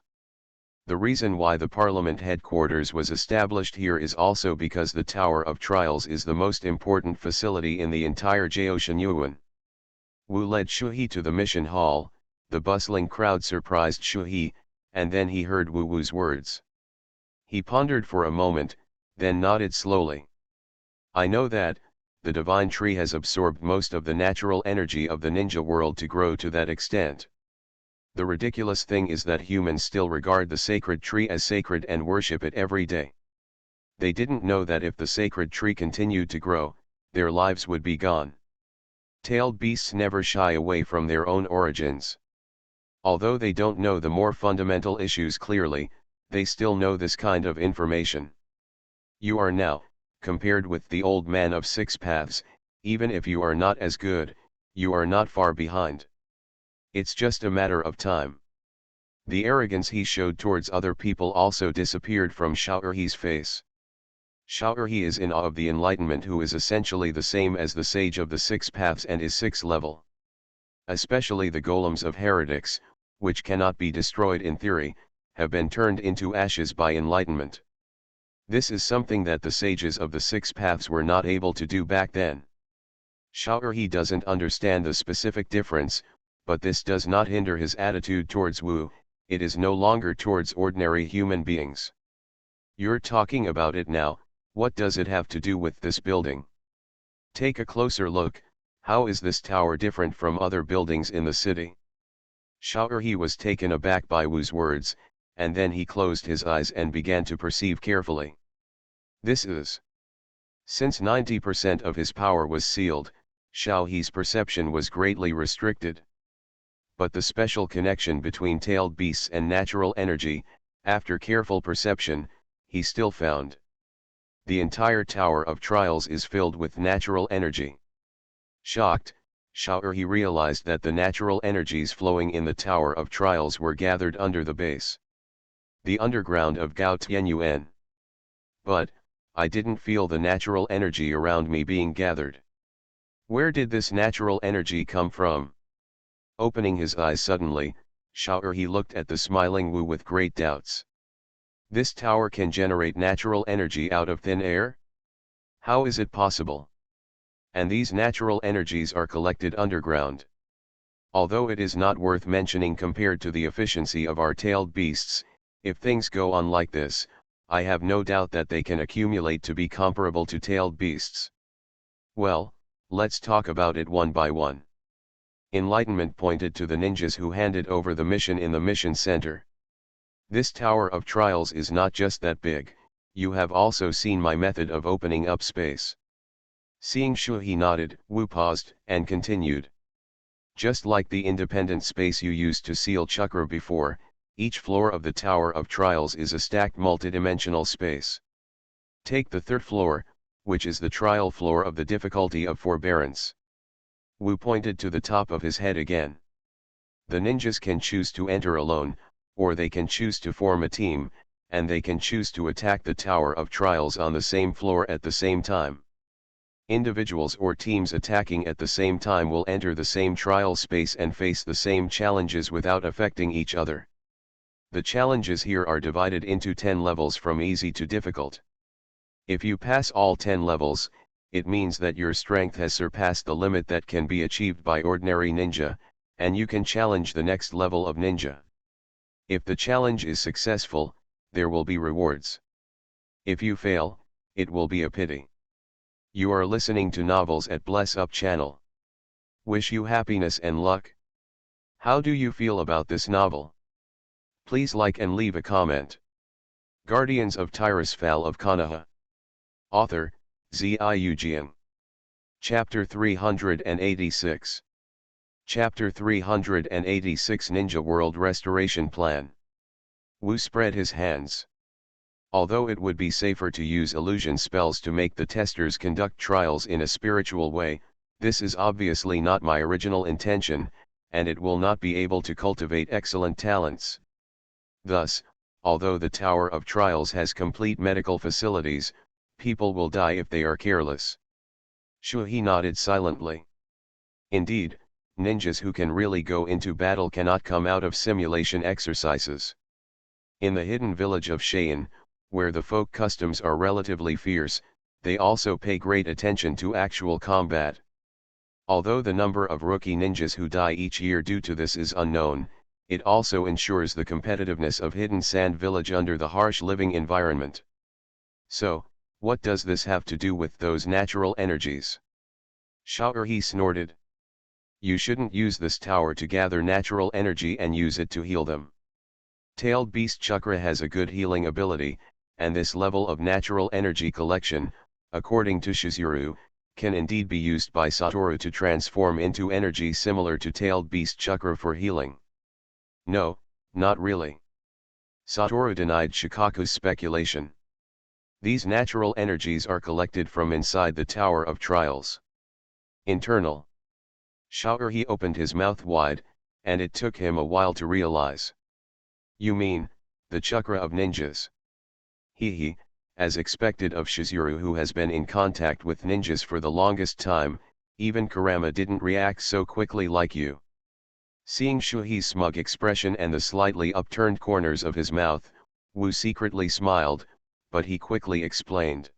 The reason why the Parliament headquarters was established here is also because the Tower of Trials is the most important facility in the entire Jioshinyuan. Wu led Shuhei to the mission hall, the bustling crowd surprised Shuhei, and then he heard Wu's words. He pondered for a moment, then nodded slowly. I know that, the divine tree has absorbed most of the natural energy of the ninja world to grow to that extent. The ridiculous thing is that humans still regard the sacred tree as sacred and worship it every day. They didn't know that if the sacred tree continued to grow, their lives would be gone. Tailed beasts never shy away from their own origins. Although they don't know the more fundamental issues clearly, they still know this kind of information. You are now, compared with the old man of six paths, even if you are not as good, you are not far behind. It's just a matter of time. The arrogance he showed towards other people also disappeared from Shao'erhe's face. Shao'erhe is in awe of the enlightenment, who is essentially the same as the sage of the six paths and is sixth level. Especially the golems of heretics, which cannot be destroyed in theory, have been turned into ashes by enlightenment. This is something that the sages of the six paths were not able to do back then. Shao'erhe doesn't understand the specific difference, but this does not hinder his attitude towards Wu. It is no longer towards ordinary human beings. You're talking about it now, what does it have to do with this building? Take a closer look. How is this tower different from other buildings in the city? Shao'erhe was taken aback by Wu's words, and then he closed his eyes and began to perceive carefully. This is. Since 90% of his power was sealed, Shao'erhe's perception was greatly restricted. But the special connection between tailed beasts and natural energy, after careful perception, he still found. The entire Tower of Trials is filled with natural energy. Shocked, Shao'erhe realized that the natural energies flowing in the Tower of Trials were gathered under the base. The underground of Gao Tianyuan. But, I didn't feel the natural energy around me being gathered. Where did this natural energy come from? Opening his eyes suddenly, Shao'erhe looked at the smiling Wu with great doubts. This tower can generate natural energy out of thin air? How is it possible? And these natural energies are collected underground. Although it is not worth mentioning compared to the efficiency of our tailed beasts, if things go on like this, I have no doubt that they can accumulate to be comparable to tailed beasts. Well, let's talk about it one by one. Enlightenment pointed to the ninjas who handed over the mission in the mission center. This Tower of Trials is not just that big, you have also seen my method of opening up space. Seeing Shuhe nodded, Wu paused, and continued. Just like the independent space you used to seal chakra before, each floor of the Tower of Trials is a stacked multidimensional space. Take the third floor, which is the trial floor of the difficulty of forbearance. Wu pointed to the top of his head again. The ninjas can choose to enter alone, or they can choose to form a team, and they can choose to attack the Tower of Trials on the same floor at the same time. Individuals or teams attacking at the same time will enter the same trial space and face the same challenges without affecting each other. The challenges here are divided into 10 levels from easy to difficult. If you pass all 10 levels, it means that your strength has surpassed the limit that can be achieved by ordinary ninja, and you can challenge the next level of ninja. If the challenge is successful, there will be rewards. If you fail, it will be a pity. You are listening to Novels at Bless Up channel. Wish you happiness and luck. How do you feel about this novel? Please like and leave a comment. Guardians of Tirisfal of Konoha. Author, Ziujian. Chapter 386. Chapter 386 Ninja World Restoration Plan. Wu spread his hands. Although it would be safer to use illusion spells to make the testers conduct trials in a spiritual way, this is obviously not my original intention, and it will not be able to cultivate excellent talents. Thus, although the Tower of Trials has complete medical facilities, people will die if they are careless. Shuhe nodded silently. Indeed, ninjas who can really go into battle cannot come out of simulation exercises. In the hidden village of Cheyenne, where the folk customs are relatively fierce, they also pay great attention to actual combat. Although the number of rookie ninjas who die each year due to this is unknown, it also ensures the competitiveness of Hidden Sand Village under the harsh living environment. So, what does this have to do with those natural energies? Shao'erhe snorted. You shouldn't use this tower to gather natural energy and use it to heal them. Tailed Beast Chakra has a good healing ability, and this level of natural energy collection, according to Shizuru, can indeed be used by Satoru to transform into energy similar to Tailed Beast Chakra for healing. No, not really. Satoru denied Shikaku's speculation. These natural energies are collected from inside the Tower of Trials. Internal. He opened his mouth wide, and it took him a while to realize. You mean, the chakra of ninjas? He, as expected of Shizuru, who has been in contact with ninjas for the longest time, even Kurama didn't react so quickly like you. Seeing Shuhi's smug expression and the slightly upturned corners of his mouth, Wu secretly smiled, but he quickly explained.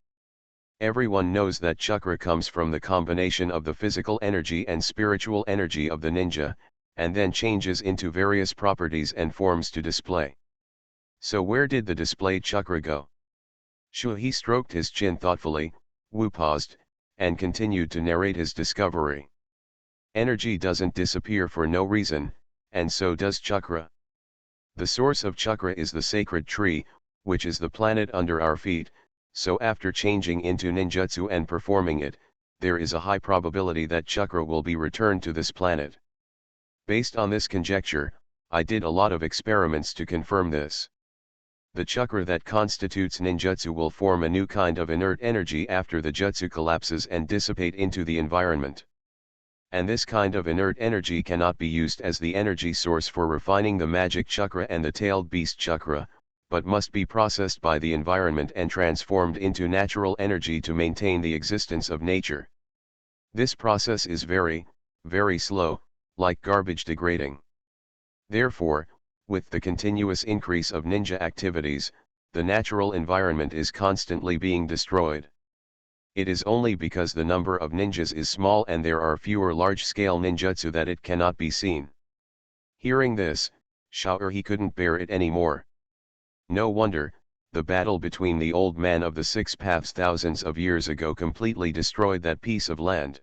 Everyone knows that chakra comes from the combination of the physical energy and spiritual energy of the ninja, and then changes into various properties and forms to display. So where did the displayed chakra go? Shuhi stroked his chin thoughtfully. Wu paused, and continued to narrate his discovery. Energy doesn't disappear for no reason, and so does chakra. The source of chakra is the sacred tree, which is the planet under our feet, so after changing into ninjutsu and performing it, there is a high probability that chakra will be returned to this planet. Based on this conjecture, I did a lot of experiments to confirm this. The chakra that constitutes ninjutsu will form a new kind of inert energy after the jutsu collapses and dissipate into the environment. And this kind of inert energy cannot be used as the energy source for refining the magic chakra and the tailed beast chakra, but must be processed by the environment and transformed into natural energy to maintain the existence of nature. This process is very, very slow, like garbage degrading. Therefore, with the continuous increase of ninja activities, the natural environment is constantly being destroyed. It is only because the number of ninjas is small and there are fewer large-scale ninjutsu that it cannot be seen. Hearing this, he couldn't bear it anymore. No wonder, the battle between the old man of the six paths thousands of years ago completely destroyed that piece of land.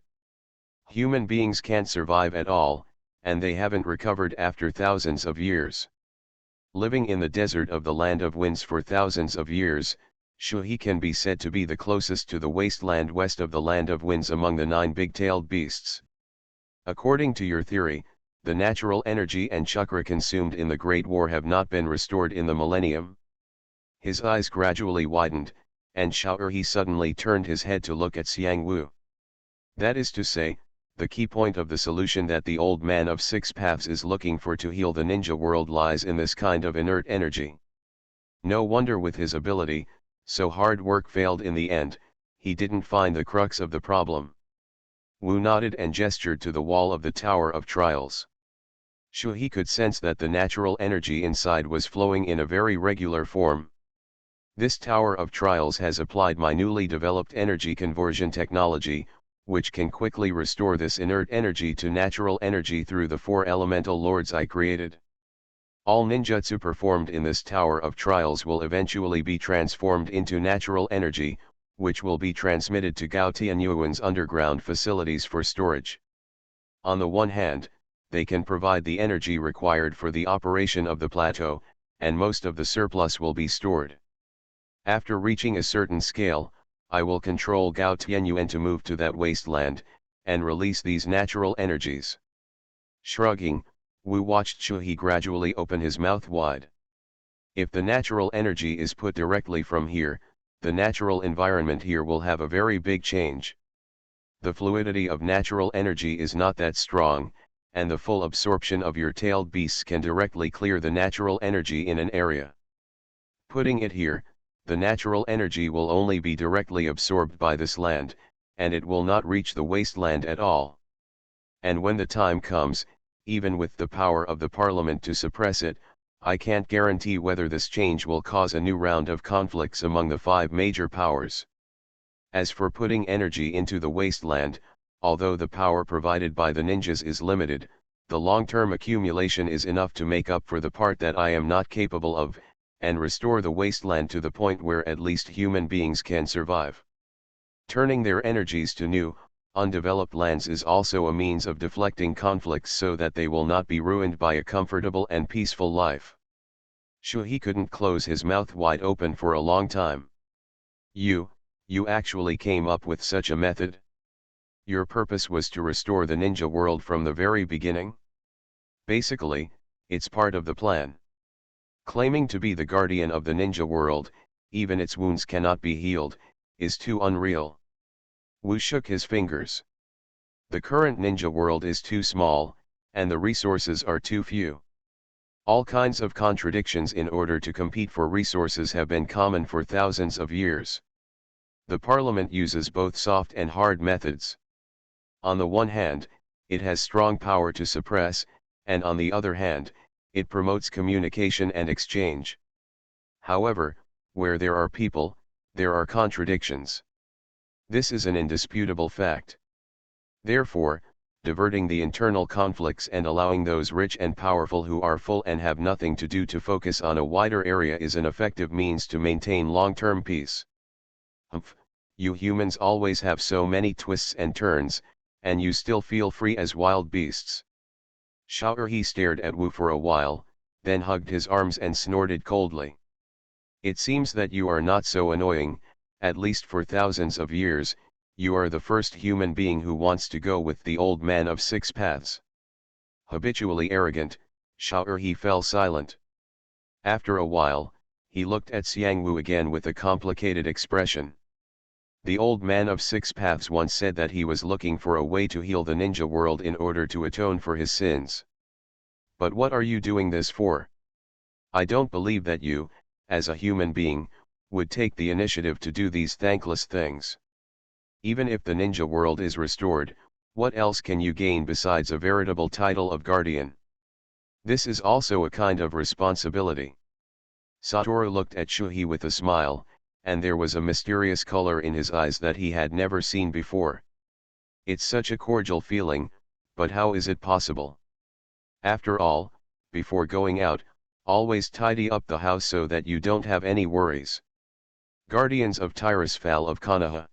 Human beings can't survive at all, and they haven't recovered after thousands of years. Living in the desert of the Land of Winds for thousands of years, Shuhi can be said to be the closest to the wasteland west of the Land of Winds among the 9 big-tailed beasts. According to your theory, the natural energy and chakra consumed in the Great War have not been restored in the millennium. His eyes gradually widened, and he suddenly turned his head to look at Xiang Wu. That is to say, the key point of the solution that the old man of six paths is looking for to heal the ninja world lies in this kind of inert energy. No wonder with his ability, so hard work failed in the end, he didn't find the crux of the problem. Wu nodded and gestured to the wall of the Tower of Trials. He could sense that the natural energy inside was flowing in a very regular form. This Tower of Trials has applied my newly developed energy conversion technology, which can quickly restore this inert energy to natural energy through the 4 elemental lords I created. All ninjutsu performed in this Tower of Trials will eventually be transformed into natural energy, which will be transmitted to Gao Tianyuan's underground facilities for storage. On the one hand, they can provide the energy required for the operation of the plateau, and most of the surplus will be stored. After reaching a certain scale, I will control Gao Tianyuan to move to that wasteland, and release these natural energies. Shrugging, Wu watched Shuhi gradually open his mouth wide. If the natural energy is put directly from here, the natural environment here will have a very big change. The fluidity of natural energy is not that strong, and the full absorption of your tailed beasts can directly clear the natural energy in an area. Putting it here, the natural energy will only be directly absorbed by this land, and it will not reach the wasteland at all. And when the time comes, even with the power of the parliament to suppress it, I can't guarantee whether this change will cause a new round of conflicts among the 5 major powers. As for putting energy into the wasteland, although the power provided by the ninjas is limited, the long-term accumulation is enough to make up for the part that I am not capable of, and restore the wasteland to the point where at least human beings can survive. Turning their energies to new, undeveloped lands is also a means of deflecting conflicts so that they will not be ruined by a comfortable and peaceful life. Shuhi couldn't close his mouth wide open for a long time. You actually came up with such a method? Your purpose was to restore the ninja world from the very beginning? Basically, it's part of the plan. Claiming to be the guardian of the ninja world, even its wounds cannot be healed, is too unreal. Wu shook his fingers. The current ninja world is too small, and the resources are too few. All kinds of contradictions in order to compete for resources have been common for thousands of years. The parliament uses both soft and hard methods. On the one hand, it has strong power to suppress, and on the other hand, it promotes communication and exchange. However, where there are people, there are contradictions. This is an indisputable fact. Therefore, diverting the internal conflicts and allowing those rich and powerful who are full and have nothing to do to focus on a wider area is an effective means to maintain long-term peace. Humph, you humans always have so many twists and turns, and you still feel free as wild beasts. Xiaohe stared at Wu for a while, then hugged his arms and snorted coldly. It seems that you are not so annoying, at least for thousands of years. You are the first human being who wants to go with the old man of six paths. Habitually arrogant, Xiaohe fell silent. After a while, he looked at Xiangwu again with a complicated expression. The old man of six paths once said that he was looking for a way to heal the ninja world in order to atone for his sins. But what are you doing this for? I don't believe that you, as a human being, would take the initiative to do these thankless things. Even if the ninja world is restored, what else can you gain besides a veritable title of guardian? This is also a kind of responsibility. Satoru looked at Shuhei with a smile, and there was a mysterious color in his eyes that he had never seen before. It's such a cordial feeling, but how is it possible? After all, before going out, always tidy up the house so that you don't have any worries. Guardians of Tirisfal of Konoha.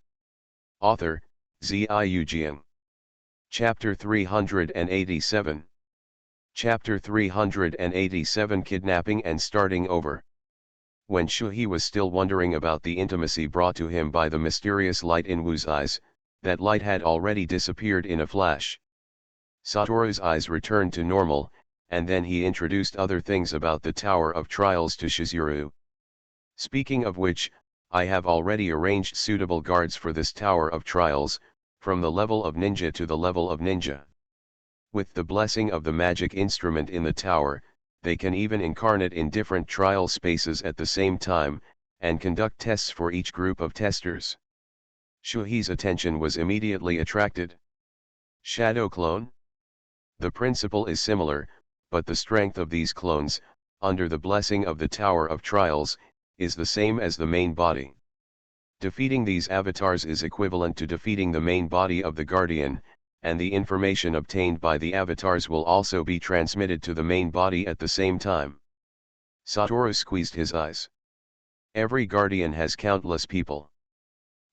Author, Ziyu. Chapter 387. Chapter 387 Kidnapping and Starting Over. When Shuhei was still wondering about the intimacy brought to him by the mysterious light in Wu's eyes, that light had already disappeared in a flash. Satoru's eyes returned to normal, and then he introduced other things about the Tower of Trials to Shizuru. Speaking of which, I have already arranged suitable guards for this Tower of Trials, from the level of ninja to the level of ninja. With the blessing of the magic instrument in the tower, they can even incarnate in different trial spaces at the same time, and conduct tests for each group of testers. Shuhei's attention was immediately attracted. Shadow clone? The principle is similar, but the strength of these clones, under the blessing of the Tower of Trials, is the same as the main body. Defeating these avatars is equivalent to defeating the main body of the Guardian, and the information obtained by the avatars will also be transmitted to the main body at the same time. Satoru squeezed his eyes. Every Guardian has countless people.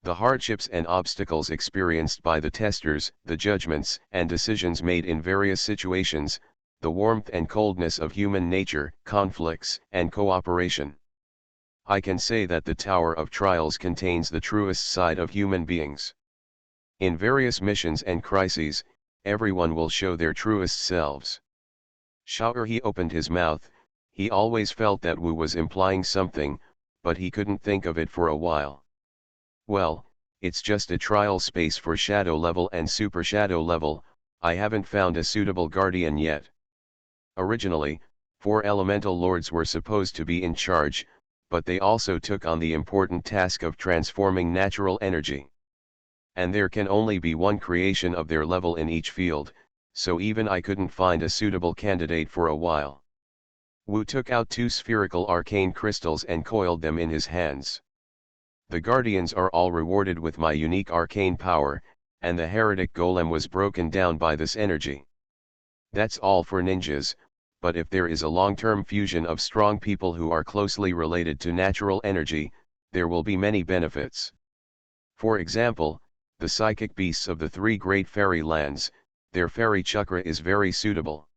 The hardships and obstacles experienced by the testers, the judgments and decisions made in various situations, the warmth and coldness of human nature, conflicts and cooperation. I can say that the Tower of Trials contains the truest side of human beings. In various missions and crises, everyone will show their truest selves. Xiaohe opened his mouth. He always felt that Wu was implying something, but he couldn't think of it for a while. Well, it's just a trial space for shadow level and super shadow level. I haven't found a suitable guardian yet. Originally, 4 elemental lords were supposed to be in charge, but they also took on the important task of transforming natural energy. And there can only be one creation of their level in each field, so even I couldn't find a suitable candidate for a while. Wu took out 2 spherical arcane crystals and coiled them in his hands. The guardians are all rewarded with my unique arcane power, and the heretic golem was broken down by this energy. That's all for ninjas, but if there is a long-term fusion of strong people who are closely related to natural energy, there will be many benefits. For example, the psychic beasts of the 3 great fairy lands, their fairy chakra is very suitable.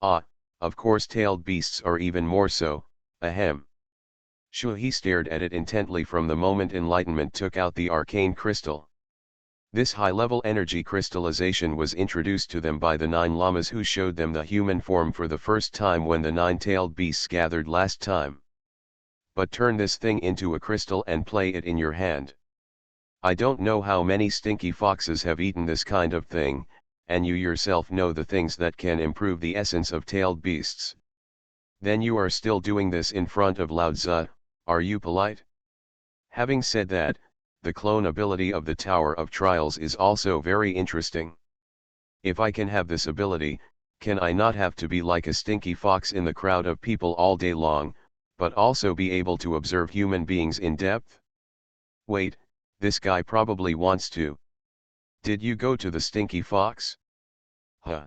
Ah, of course tailed beasts are even more so, ahem. Shuhei stared at it intently from the moment enlightenment took out the arcane crystal. This high-level energy crystallization was introduced to them by the 9 lamas who showed them the human form for the first time when the 9-tailed beasts gathered last time. But turn this thing into a crystal and play it in your hand. I don't know how many stinky foxes have eaten this kind of thing, and you yourself know the things that can improve the essence of tailed beasts. Then you are still doing this in front of Lao Tzu, are you polite? Having said that, the clone ability of the Tower of Trials is also very interesting. If I can have this ability, can I not have to be like a stinky fox in the crowd of people all day long, but also be able to observe human beings in depth? Wait, this guy probably wants to. Did you go to the stinky fox? Huh.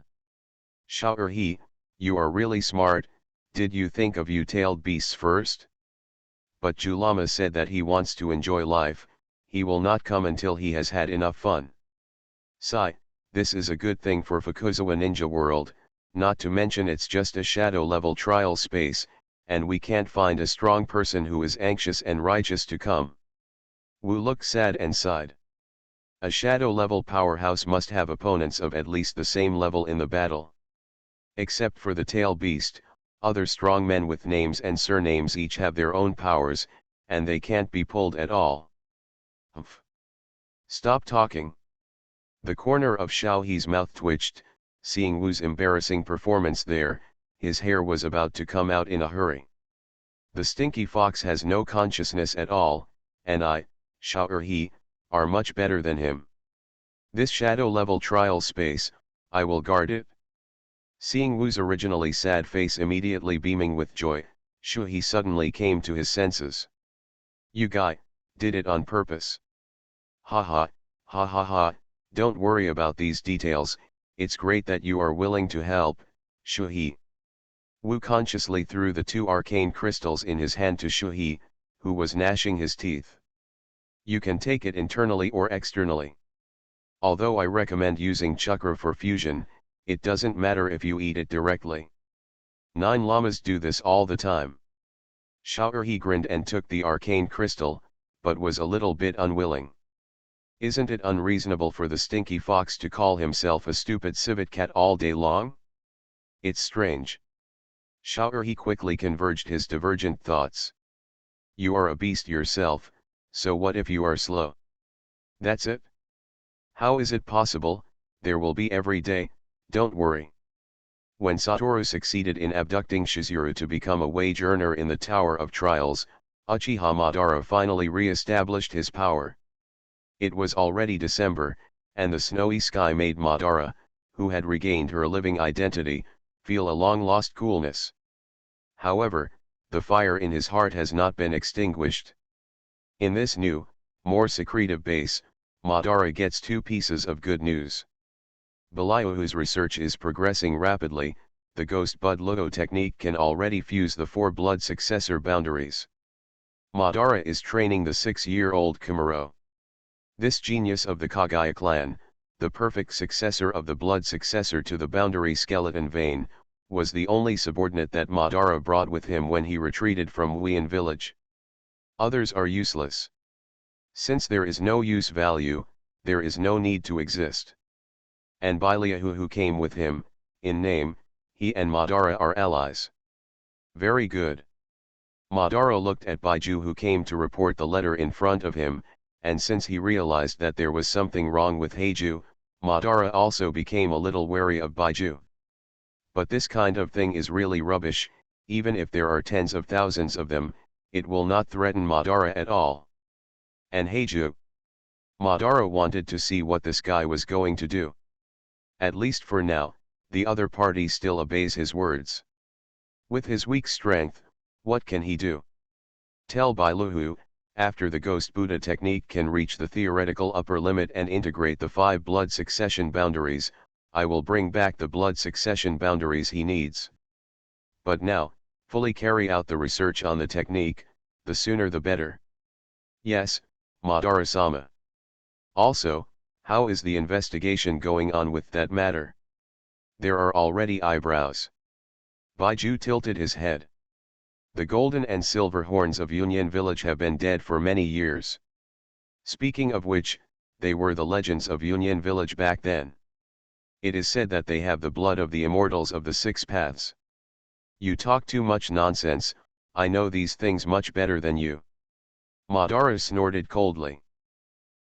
Shower he, you are really smart, did you think of you tailed beasts first? But Julama said that he wants to enjoy life, he will not come until he has had enough fun. Sigh, this is a good thing for Fukuzawa Ninja World, not to mention it's just a shadow level trial space, and we can't find a strong person who is anxious and righteous to come. Wu looked sad and sighed. A shadow level powerhouse must have opponents of at least the same level in the battle. Except for the tail beast, other strong men with names and surnames each have their own powers, and they can't be pulled at all. Humph. Stop talking. The corner of Xiaohe's mouth twitched, seeing Wu's embarrassing performance there, his hair was about to come out in a hurry. The stinky fox has no consciousness at all, and I, Xiaohe, are much better than him. This shadow level trial space, I will guard it. Seeing Wu's originally sad face immediately beaming with joy, Xiaohe suddenly came to his senses. You guy, did it on purpose. Ha ha, ha ha ha, don't worry about these details, it's great that you are willing to help, Xiaohe. Wu consciously threw the two arcane crystals in his hand to Xiaohe, who was gnashing his teeth. You can take it internally or externally. Although I recommend using chakra for fusion, it doesn't matter if you eat it directly. 9 llamas do this all the time. Xiaohe grinned and took the arcane crystal, but was a little bit unwilling. Isn't it unreasonable for the stinky fox to call himself a stupid civet cat all day long? It's strange. Xiaohe quickly converged his divergent thoughts. You are a beast yourself, so what if you are slow? That's it? How is it possible? There will be every day, don't worry. When Satoru succeeded in abducting Shizuru to become a wage earner in the Tower of Trials, Uchiha Madara finally re-established his power. It was already December, and the snowy sky made Madara, who had regained her living identity, feel a long-lost coolness. However, the fire in his heart has not been extinguished. In this new, more secretive base, Madara gets 2 pieces of good news. Beliu's research is progressing rapidly, the Ghost Bud Luo technique can already fuse the 4 blood successor boundaries. Madara is training the 6-year-old Kumaro. This genius of the Kagaya clan, the perfect successor of the blood successor to the boundary skeleton vein, was the only subordinate that Madara brought with him when he retreated from Wuyan village. Others are useless. Since there is no use value, there is no need to exist. And Beliu who came with him, in name, he and Madara are allies. Very good. Madara looked at Baiju who came to report the letter in front of him, and since he realized that there was something wrong with Heiju, Madara also became a little wary of Baiju. But this kind of thing is really rubbish, even if there are tens of thousands of them, it will not threaten Madara at all. And Heiju? Madara wanted to see what this guy was going to do. At least for now, the other party still obeys his words. With his weak strength, what can he do? Tell Beliu, after the Ghost Buddha technique can reach the theoretical upper limit and integrate the 5 blood succession boundaries, I will bring back the blood succession boundaries he needs. But now, fully carry out the research on the technique, the sooner the better. Yes, Madara-sama. Also, how is the investigation going on with that matter? There are already eyebrows. Baiju tilted his head. The golden and silver horns of Union Village have been dead for many years. Speaking of which, they were the legends of Union Village back then. It is said that they have the blood of the immortals of the 6 paths. You talk too much nonsense, I know these things much better than you. Madara snorted coldly.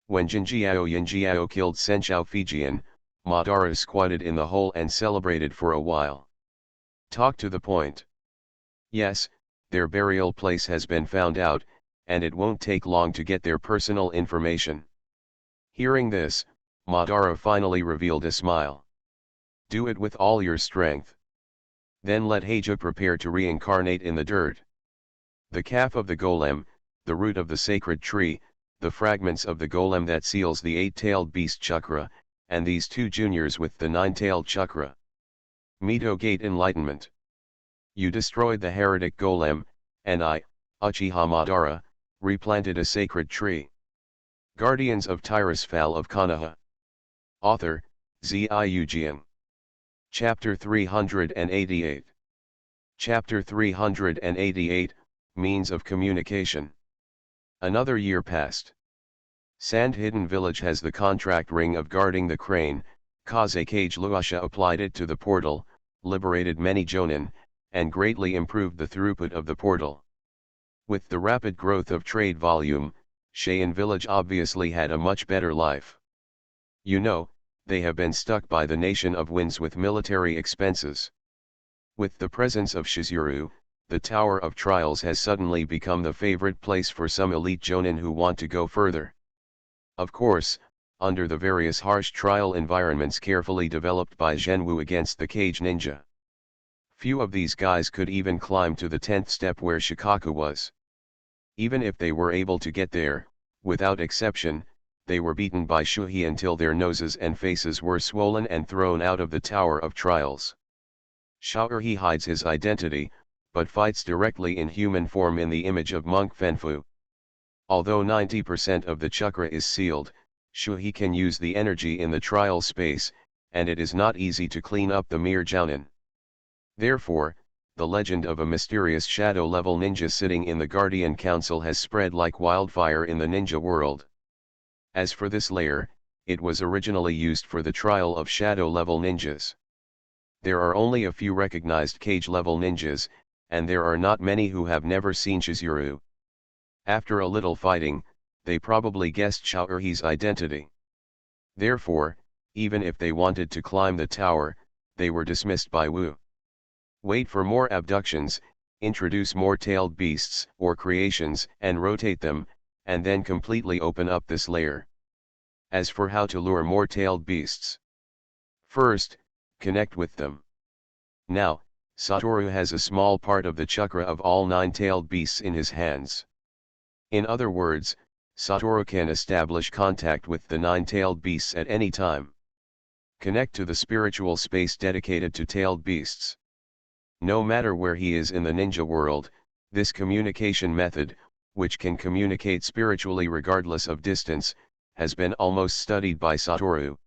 When Jinjiao killed Senchao Fijian, Madara squatted in the hole and celebrated for a while. Talk to the point. Yes, their burial place has been found out, and it won't take long to get their personal information. Hearing this, Madara finally revealed a smile. Do it with all your strength. Then let Heija prepare to reincarnate in the dirt. The calf of the golem, the root of the sacred tree, the fragments of the golem that seals the 8-tailed beast chakra, and these 2 juniors with the 9-tailed chakra. Mito Gate Enlightenment. You destroyed the heretic golem, and I, Uchiha Madara, replanted a sacred tree. Guardians of Tirisfal of Konoha. Author, Ziujian. Chapter 388. Chapter 388, Means of Communication. Another year passed. Sand Hidden Village has the contract ring of guarding the crane. Kazekage Luasha applied it to the portal, liberated many jonin, and greatly improved the throughput of the portal. With the rapid growth of trade volume, Cheyenne Village obviously had a much better life. You know, they have been stuck by the Nation of Winds with military expenses. With the presence of Shizuru, the Tower of Trials has suddenly become the favorite place for some elite jonin who want to go further. Of course, under the various harsh trial environments carefully developed by Zhenwu against the Cage Ninja. Few of these guys could even climb to the 10th step where Shikaku was. Even if they were able to get there, without exception, they were beaten by Shuhei until their noses and faces were swollen and thrown out of the Tower of Trials. Shuhei hides his identity, but fights directly in human form in the image of Monk Fenfu. Although 90% of the chakra is sealed, Shuhei can use the energy in the trial space, and it is not easy to clean up the mere jounin. Therefore, the legend of a mysterious shadow-level ninja sitting in the Guardian Council has spread like wildfire in the ninja world. As for this layer, it was originally used for the trial of shadow-level ninjas. There are only a few recognized cage-level ninjas, and there are not many who have never seen Shizuru. After a little fighting, they probably guessed Shuhei's identity. Therefore, even if they wanted to climb the tower, they were dismissed by Wu. Wait for more abductions, introduce more tailed beasts or creations and rotate them, and then completely open up this layer. As for how to lure more tailed beasts. First, connect with them. Now, Satoru has a small part of the chakra of all 9-tailed beasts in his hands. In other words, Satoru can establish contact with the 9-tailed beasts at any time. Connect to the spiritual space dedicated to tailed beasts. No matter where he is in the ninja world, this communication method, which can communicate spiritually regardless of distance, has been almost studied by Satoru.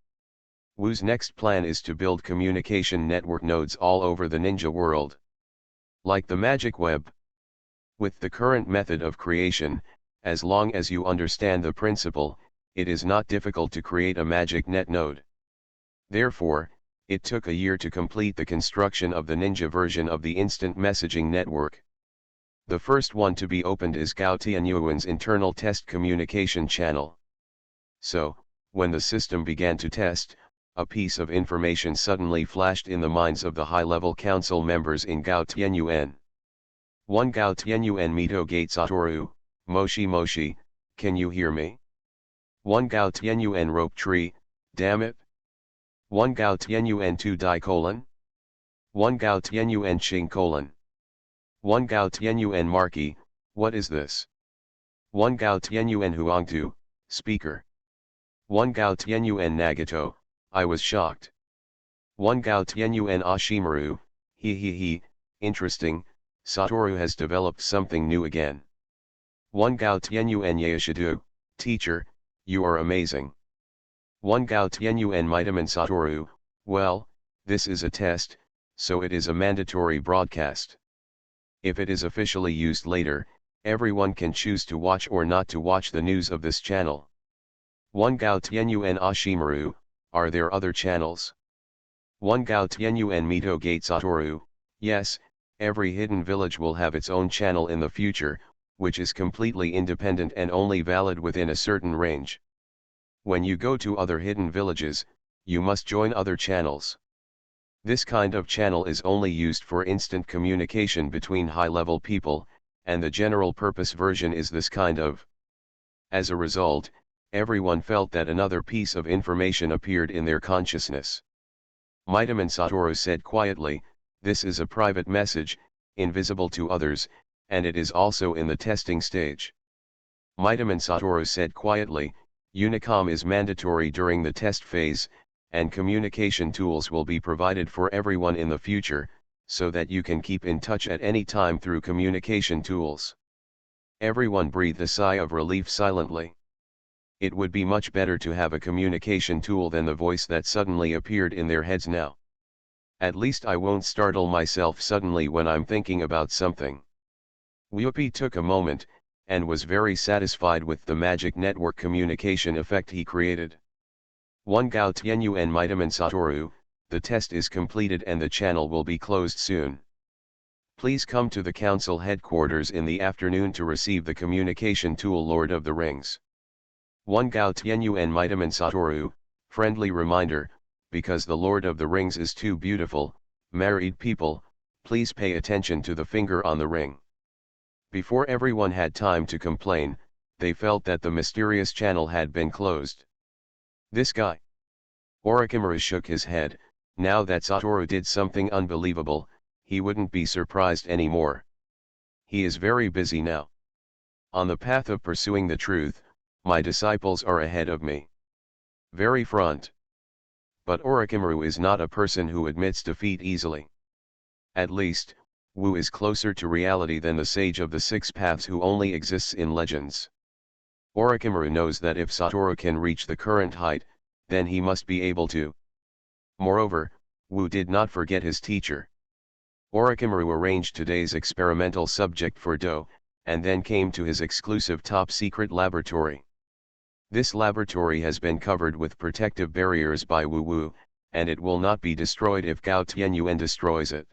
Wu's next plan is to build communication network nodes all over the ninja world. Like the magic web. With the current method of creation, as long as you understand the principle, it is not difficult to create a magic net node. Therefore, it took a year to complete the construction of the ninja version of the instant messaging network. The first one to be opened is Gao Tianyuan's internal test communication channel. So, when the system began to test, a piece of information suddenly flashed in the minds of the high-level council members in Gao Tianyuan. 1 Gao Tianyuan Mito Gate Satoru, Moshi Moshi, can you hear me? 1 Gao Tianyuan Rope Tree, damn it. 1 Gao Tianyuan 2 Dai colon. 1 Gao Tianyuan Xing colon. 1 Gao Tianyuan Marquis, what is this? 1 Gao Tianyuan Huangtu, speaker. 1 Gao Tianyuan Nagato, I was shocked. 1 Gao Tianyuan Ashimaru, he, interesting, Satoru has developed something new again. 1 Gao Tianyuan Yaeshidu, teacher, you are amazing. 1 Gao Tianyuan Mitaman Satoru, well, this is a test, so it is a mandatory broadcast. If it is officially used later, everyone can choose to watch or not to watch the news of this channel. 1 Gao Tianyuan Ashimaru, are there other channels? 1 Gao Tianyuan Mito Gate Satoru, yes, Every hidden village will have its own channel in the future, which is completely independent and only valid within a certain range. When you go to other hidden villages, you must join other channels. This kind of channel is only used for instant communication between high-level people, and the general purpose version is this kind of. As a result, everyone felt that another piece of information appeared in their consciousness. Mitaman Satoru said quietly, "This is a private message, invisible to others, and it is also in the testing stage." Mitaman Satoru said quietly, "Unicom is mandatory during the test phase, and communication tools will be provided for everyone in the future, so that you can keep in touch at any time through communication tools." Everyone breathed a sigh of relief silently. It would be much better to have a communication tool than the voice that suddenly appeared in their heads now. At least I won't startle myself suddenly when I'm thinking about something. Whoopi took a moment, and was very satisfied with the magic network communication effect he created. One Gao Tianyu and Mitaman Satoru, the test is completed and the channel will be closed soon. Please come to the council headquarters in the afternoon to receive the communication tool Lord of the Rings. One Gao Tianyu and Mitaman Satoru, friendly reminder, because the Lord of the Rings is too beautiful, married people, please pay attention to the finger on the ring. Before everyone had time to complain, they felt that the mysterious channel had been closed. This guy. Orochimaru shook his head. Now that Satoru did something unbelievable, he wouldn't be surprised anymore. He is very busy now. On the path of pursuing the truth, my disciples are ahead of me. Very front. But Orochimaru is not a person who admits defeat easily. At least, Wu is closer to reality than the Sage of the Six Paths who only exists in legends. Orochimaru knows that if Satoru can reach the current height, then he must be able to. Moreover, Wu did not forget his teacher. Orochimaru arranged today's experimental subject for Do, and then came to his exclusive top-secret laboratory. This laboratory has been covered with protective barriers by Wu, and it will not be destroyed if Gao Tianyuan destroys it.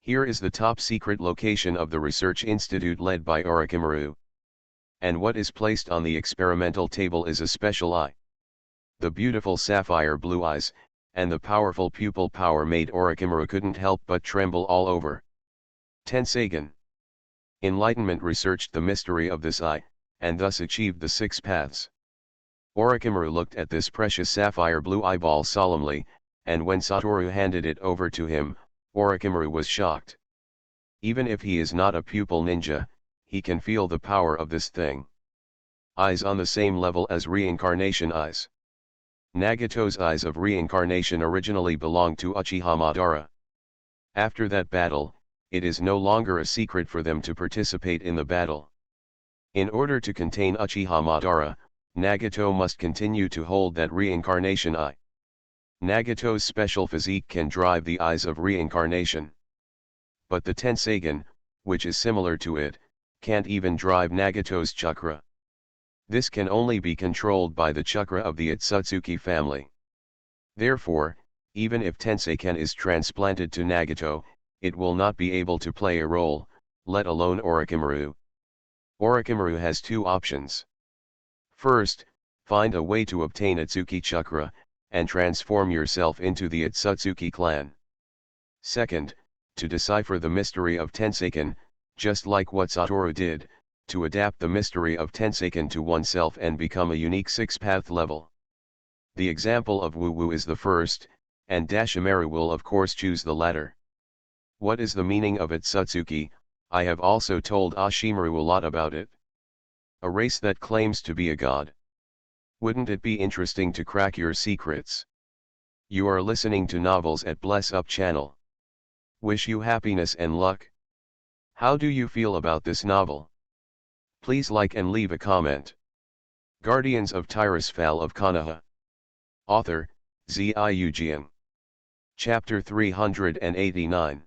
Here is the top-secret location of the research institute led by Orochimaru. And what is placed on the experimental table is a special eye. The beautiful sapphire blue eyes, and the powerful pupil power made Orochimaru couldn't help but tremble all over. Tensagen. Enlightenment researched the mystery of this eye, and thus achieved the six paths. Orochimaru looked at this precious sapphire blue eyeball solemnly, and when Satoru handed it over to him, Orochimaru was shocked. Even if he is not a pupil ninja, he can feel the power of this thing. Eyes on the same level as reincarnation eyes. Nagato's eyes of reincarnation originally belonged to Uchiha Madara. After that battle, it is no longer a secret for them to participate in the battle. In order to contain Uchiha Madara, Nagato must continue to hold that reincarnation eye. Nagato's special physique can drive the eyes of reincarnation. But the Tensagen, which is similar to it, can't even drive Nagato's chakra. This can only be controlled by the chakra of the Otsutsuki family. Therefore, even if Tensaken is transplanted to Nagato, it will not be able to play a role, let alone Orochimaru. Orochimaru has two options. First, find a way to obtain Otsuki chakra, and transform yourself into the Otsutsuki clan. Second, to decipher the mystery of Tensaken, just like what Satoru did, to adapt the mystery of Tensaken to oneself and become a unique six-path level. The example of Wu is the first, and Dashimaru will of course choose the latter. What is the meaning of Otsutsuki? I have also told Ashimaru a lot about it. A race that claims to be a god. Wouldn't it be interesting to crack your secrets? You are listening to novels at Bless Up channel. Wish you happiness and luck. How do you feel about this novel? Please like and leave a comment. Guardians of Tirisfal of Konoha. Author, Ziujian. Chapter 389.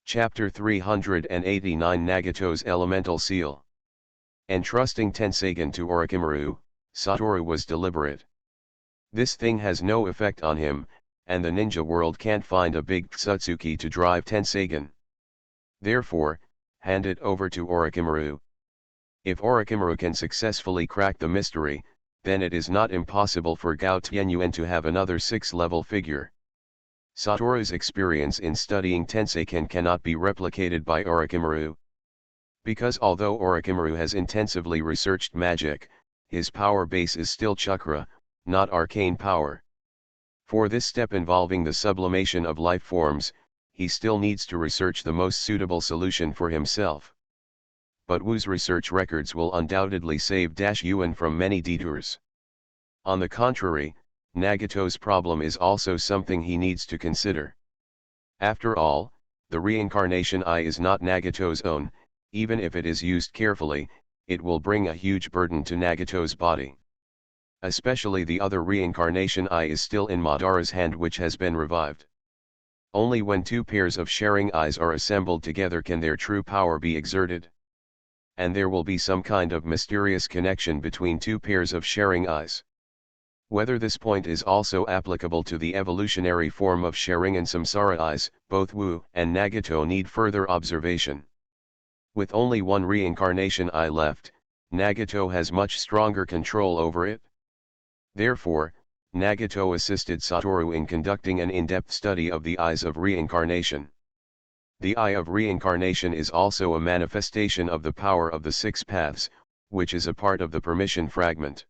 Chapter 389 Nagato's Elemental Seal. Entrusting Tensagen to Orochimaru, Satoru was deliberate. This thing has no effect on him, and the ninja world can't find a big Otsutsuki to drive Tensagen. Therefore, hand it over to Orochimaru. If Orochimaru can successfully crack the mystery, then it is not impossible for Gao Tianyuan to have another 6th-level figure. Satoru's experience in studying Tenseiken cannot be replicated by Orochimaru. Because although Orochimaru has intensively researched magic, his power base is still chakra, not arcane power. For this step involving the sublimation of life forms, he still needs to research the most suitable solution for himself. But Wu's research records will undoubtedly save Yuan from many detours. On the contrary, Nagato's problem is also something he needs to consider. After all, the reincarnation eye is not Nagato's own. Even if it is used carefully, it will bring a huge burden to Nagato's body. Especially the other reincarnation eye is still in Madara's hand, which has been revived. Only when two pairs of sharing eyes are assembled together can their true power be exerted. And there will be some kind of mysterious connection between two pairs of sharing eyes. Whether this point is also applicable to the evolutionary form of sharing and samsara eyes, both Wu and Nagato need further observation. With only one reincarnation eye left, Nagato has much stronger control over it. Therefore, Nagato assisted Satoru in conducting an in-depth study of the eyes of reincarnation. The eye of reincarnation is also a manifestation of the power of the 6 paths, which is a part of the permission fragment.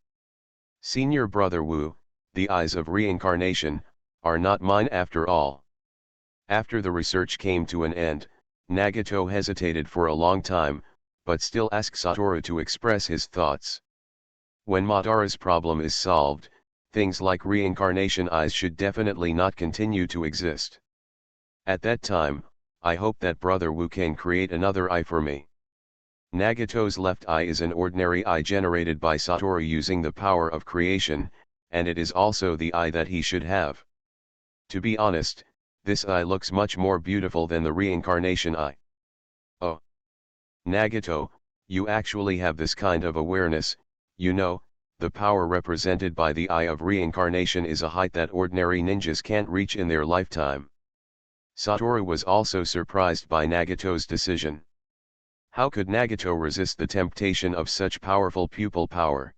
Senior brother Wu, the eyes of reincarnation, are not mine after all. After the research came to an end, Nagato hesitated for a long time, but still asked Satoru to express his thoughts. When Madara's problem is solved, things like reincarnation eyes should definitely not continue to exist. At that time, I hope that brother Wu can create another eye for me. Nagato's left eye is an ordinary eye generated by Satoru using the power of creation, and it is also the eye that he should have. To be honest, this eye looks much more beautiful than the reincarnation eye. Oh! Nagato, you actually have this kind of awareness. You know, the power represented by the eye of reincarnation is a height that ordinary ninjas can't reach in their lifetime. Satoru was also surprised by Nagato's decision. How could Nagato resist the temptation of such powerful pupil power?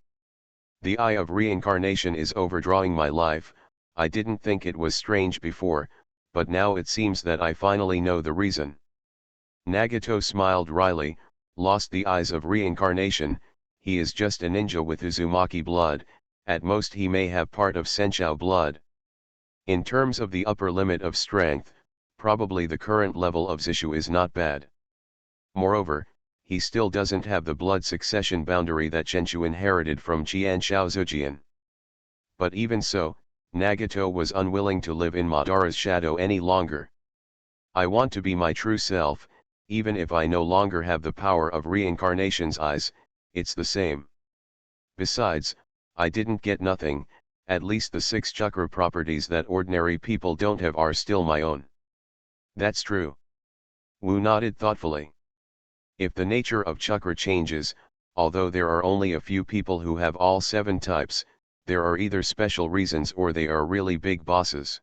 The eye of reincarnation is overdrawing my life. I didn't think it was strange before, but now it seems that I finally know the reason. Nagato smiled wryly. Lost the eyes of reincarnation, he is just a ninja with Uzumaki blood, at most he may have part of Senshou blood. In terms of the upper limit of strength, probably the current level of Zishu is not bad. Moreover, he still doesn't have the blood succession boundary that Chenshu inherited from Qianshao Zujian. But even so, Nagato was unwilling to live in Madara's shadow any longer. I want to be my true self, even if I no longer have the power of reincarnation's eyes, it's the same. Besides, I didn't get nothing, at least the 6 chakra properties that ordinary people don't have are still my own. That's true. Wu nodded thoughtfully. If the nature of chakra changes, although there are only a few people who have all 7 types, there are either special reasons or they are really big bosses.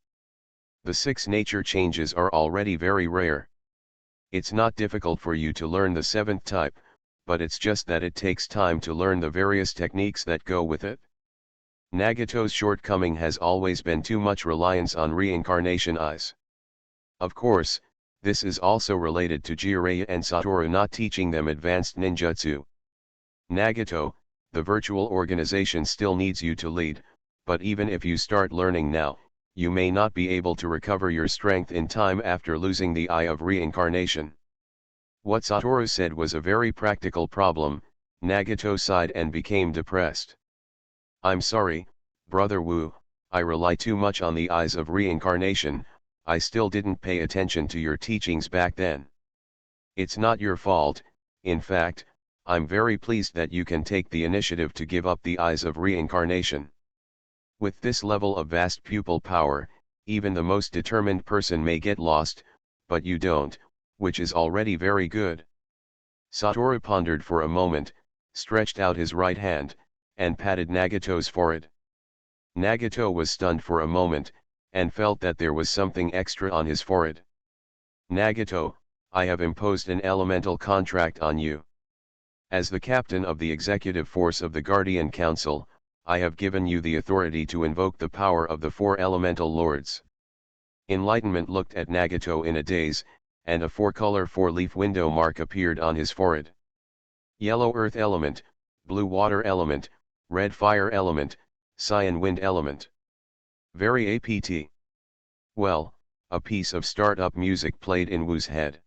The 6 nature changes are already very rare. It's not difficult for you to learn the 7th type, but it's just that it takes time to learn the various techniques that go with it. Nagato's shortcoming has always been too much reliance on reincarnation eyes. Of course, this is also related to Jiraiya and Satoru not teaching them advanced ninjutsu. Nagato, the virtual organization still needs you to lead, but even if you start learning now, you may not be able to recover your strength in time after losing the eye of reincarnation. What Satoru said was a very practical problem. Nagato sighed and became depressed. I'm sorry, Brother Wu, I rely too much on the eyes of reincarnation. I still didn't pay attention to your teachings back then. It's not your fault. In fact, I'm very pleased that you can take the initiative to give up the eyes of reincarnation. With this level of vast pupil power, even the most determined person may get lost, but you don't, which is already very good. Satoru pondered for a moment, stretched out his right hand, and patted Nagato's forehead. Nagato was stunned for a moment, and felt that there was something extra on his forehead. Nagato, I have imposed an elemental contract on you. As the captain of the executive force of the Guardian Council, I have given you the authority to invoke the power of the four elemental lords. Enlightenment looked at Nagato in a daze, and a four-color four-leaf window mark appeared on his forehead. Yellow earth element, blue water element, red fire element, cyan wind element. Very apt. Well, a piece of startup music played in Wu's head.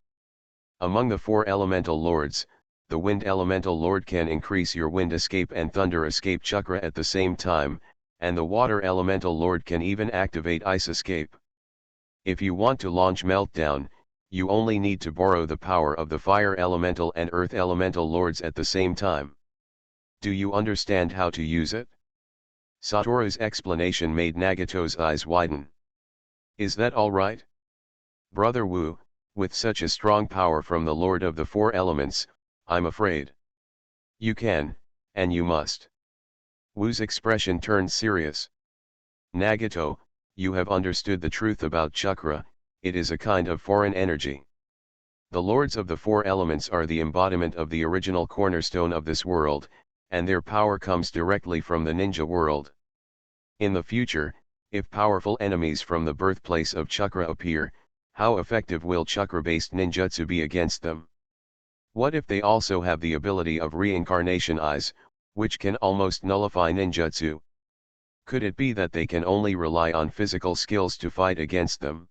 Among the four elemental lords, the wind elemental lord can increase your wind escape and thunder escape chakra at the same time, and the water elemental lord can even activate ice escape. If you want to launch meltdown, you only need to borrow the power of the fire elemental and earth elemental lords at the same time. Do you understand how to use it? Satoru's explanation made Nagato's eyes widen. Is that all right? Brother Wu, with such a strong power from the Lord of the Four Elements, I'm afraid. You can, and you must. Wu's expression turned serious. Nagato, you have understood the truth about chakra, it is a kind of foreign energy. The lords of the four elements are the embodiment of the original cornerstone of this world, and their power comes directly from the ninja world. In the future, if powerful enemies from the birthplace of chakra appear, how effective will chakra-based ninjutsu be against them? What if they also have the ability of reincarnation eyes, which can almost nullify ninjutsu? Could it be that they can only rely on physical skills to fight against them?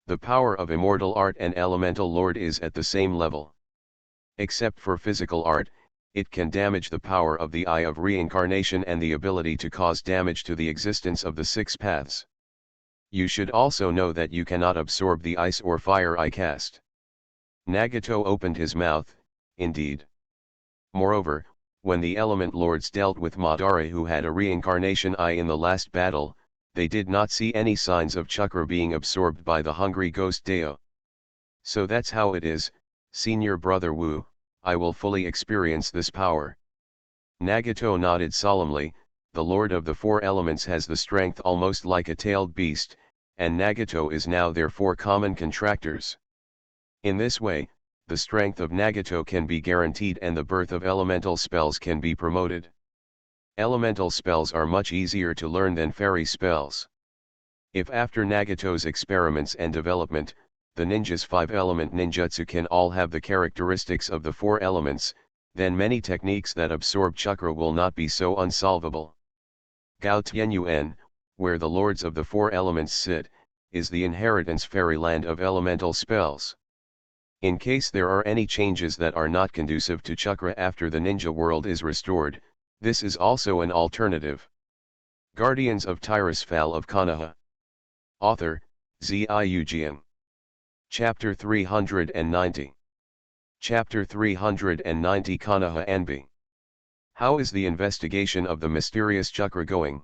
The power of immortal art and elemental lord is at the same level. Except for physical art, it can damage the power of the eye of reincarnation and the ability to cause damage to the existence of the six paths. You should also know that you cannot absorb the ice or fire I cast. Nagato opened his mouth, indeed. Moreover, when the element lords dealt with Madara, who had a reincarnation eye in the last battle, they did not see any signs of chakra being absorbed by the hungry ghost Deo. So that's how it is, Senior Brother Wu, I will fully experience this power. Nagato nodded solemnly. The Lord of the Four Elements has the strength almost like a tailed beast, and Nagato is now their four common contractors. In this way, the strength of Nagato can be guaranteed and the birth of elemental spells can be promoted. Elemental spells are much easier to learn than fairy spells. If after Nagato's experiments and development, the ninja's five-element ninjutsu can all have the characteristics of the four elements, then many techniques that absorb chakra will not be so unsolvable. Gao Tianyuan, where the lords of the four elements sit, is the inheritance fairyland of elemental spells. In case there are any changes that are not conducive to chakra after the ninja world is restored, this is also an alternative. Guardians of Tirisfal of Konoha. Author, Ziujian. Chapter 390. Chapter 390 Konoha Anbi. How is the investigation of the mysterious chakra going?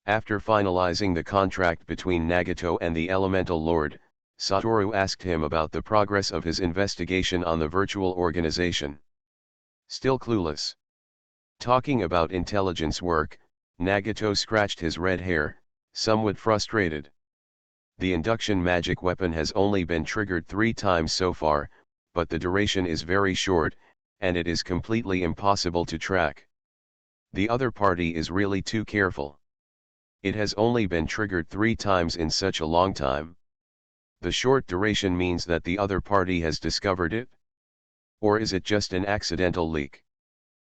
After finalizing the contract between Nagato and the Elemental Lord, Satoru asked him about the progress of his investigation on the virtual organization. Still clueless. Talking about intelligence work, Nagato scratched his red hair, somewhat frustrated. The induction magic weapon has only been triggered 3 times so far, but the duration is very short, and it is completely impossible to track. The other party is really too careful. It has only been triggered 3 times in such a long time. The short duration means that the other party has discovered it? Or is it just an accidental leak?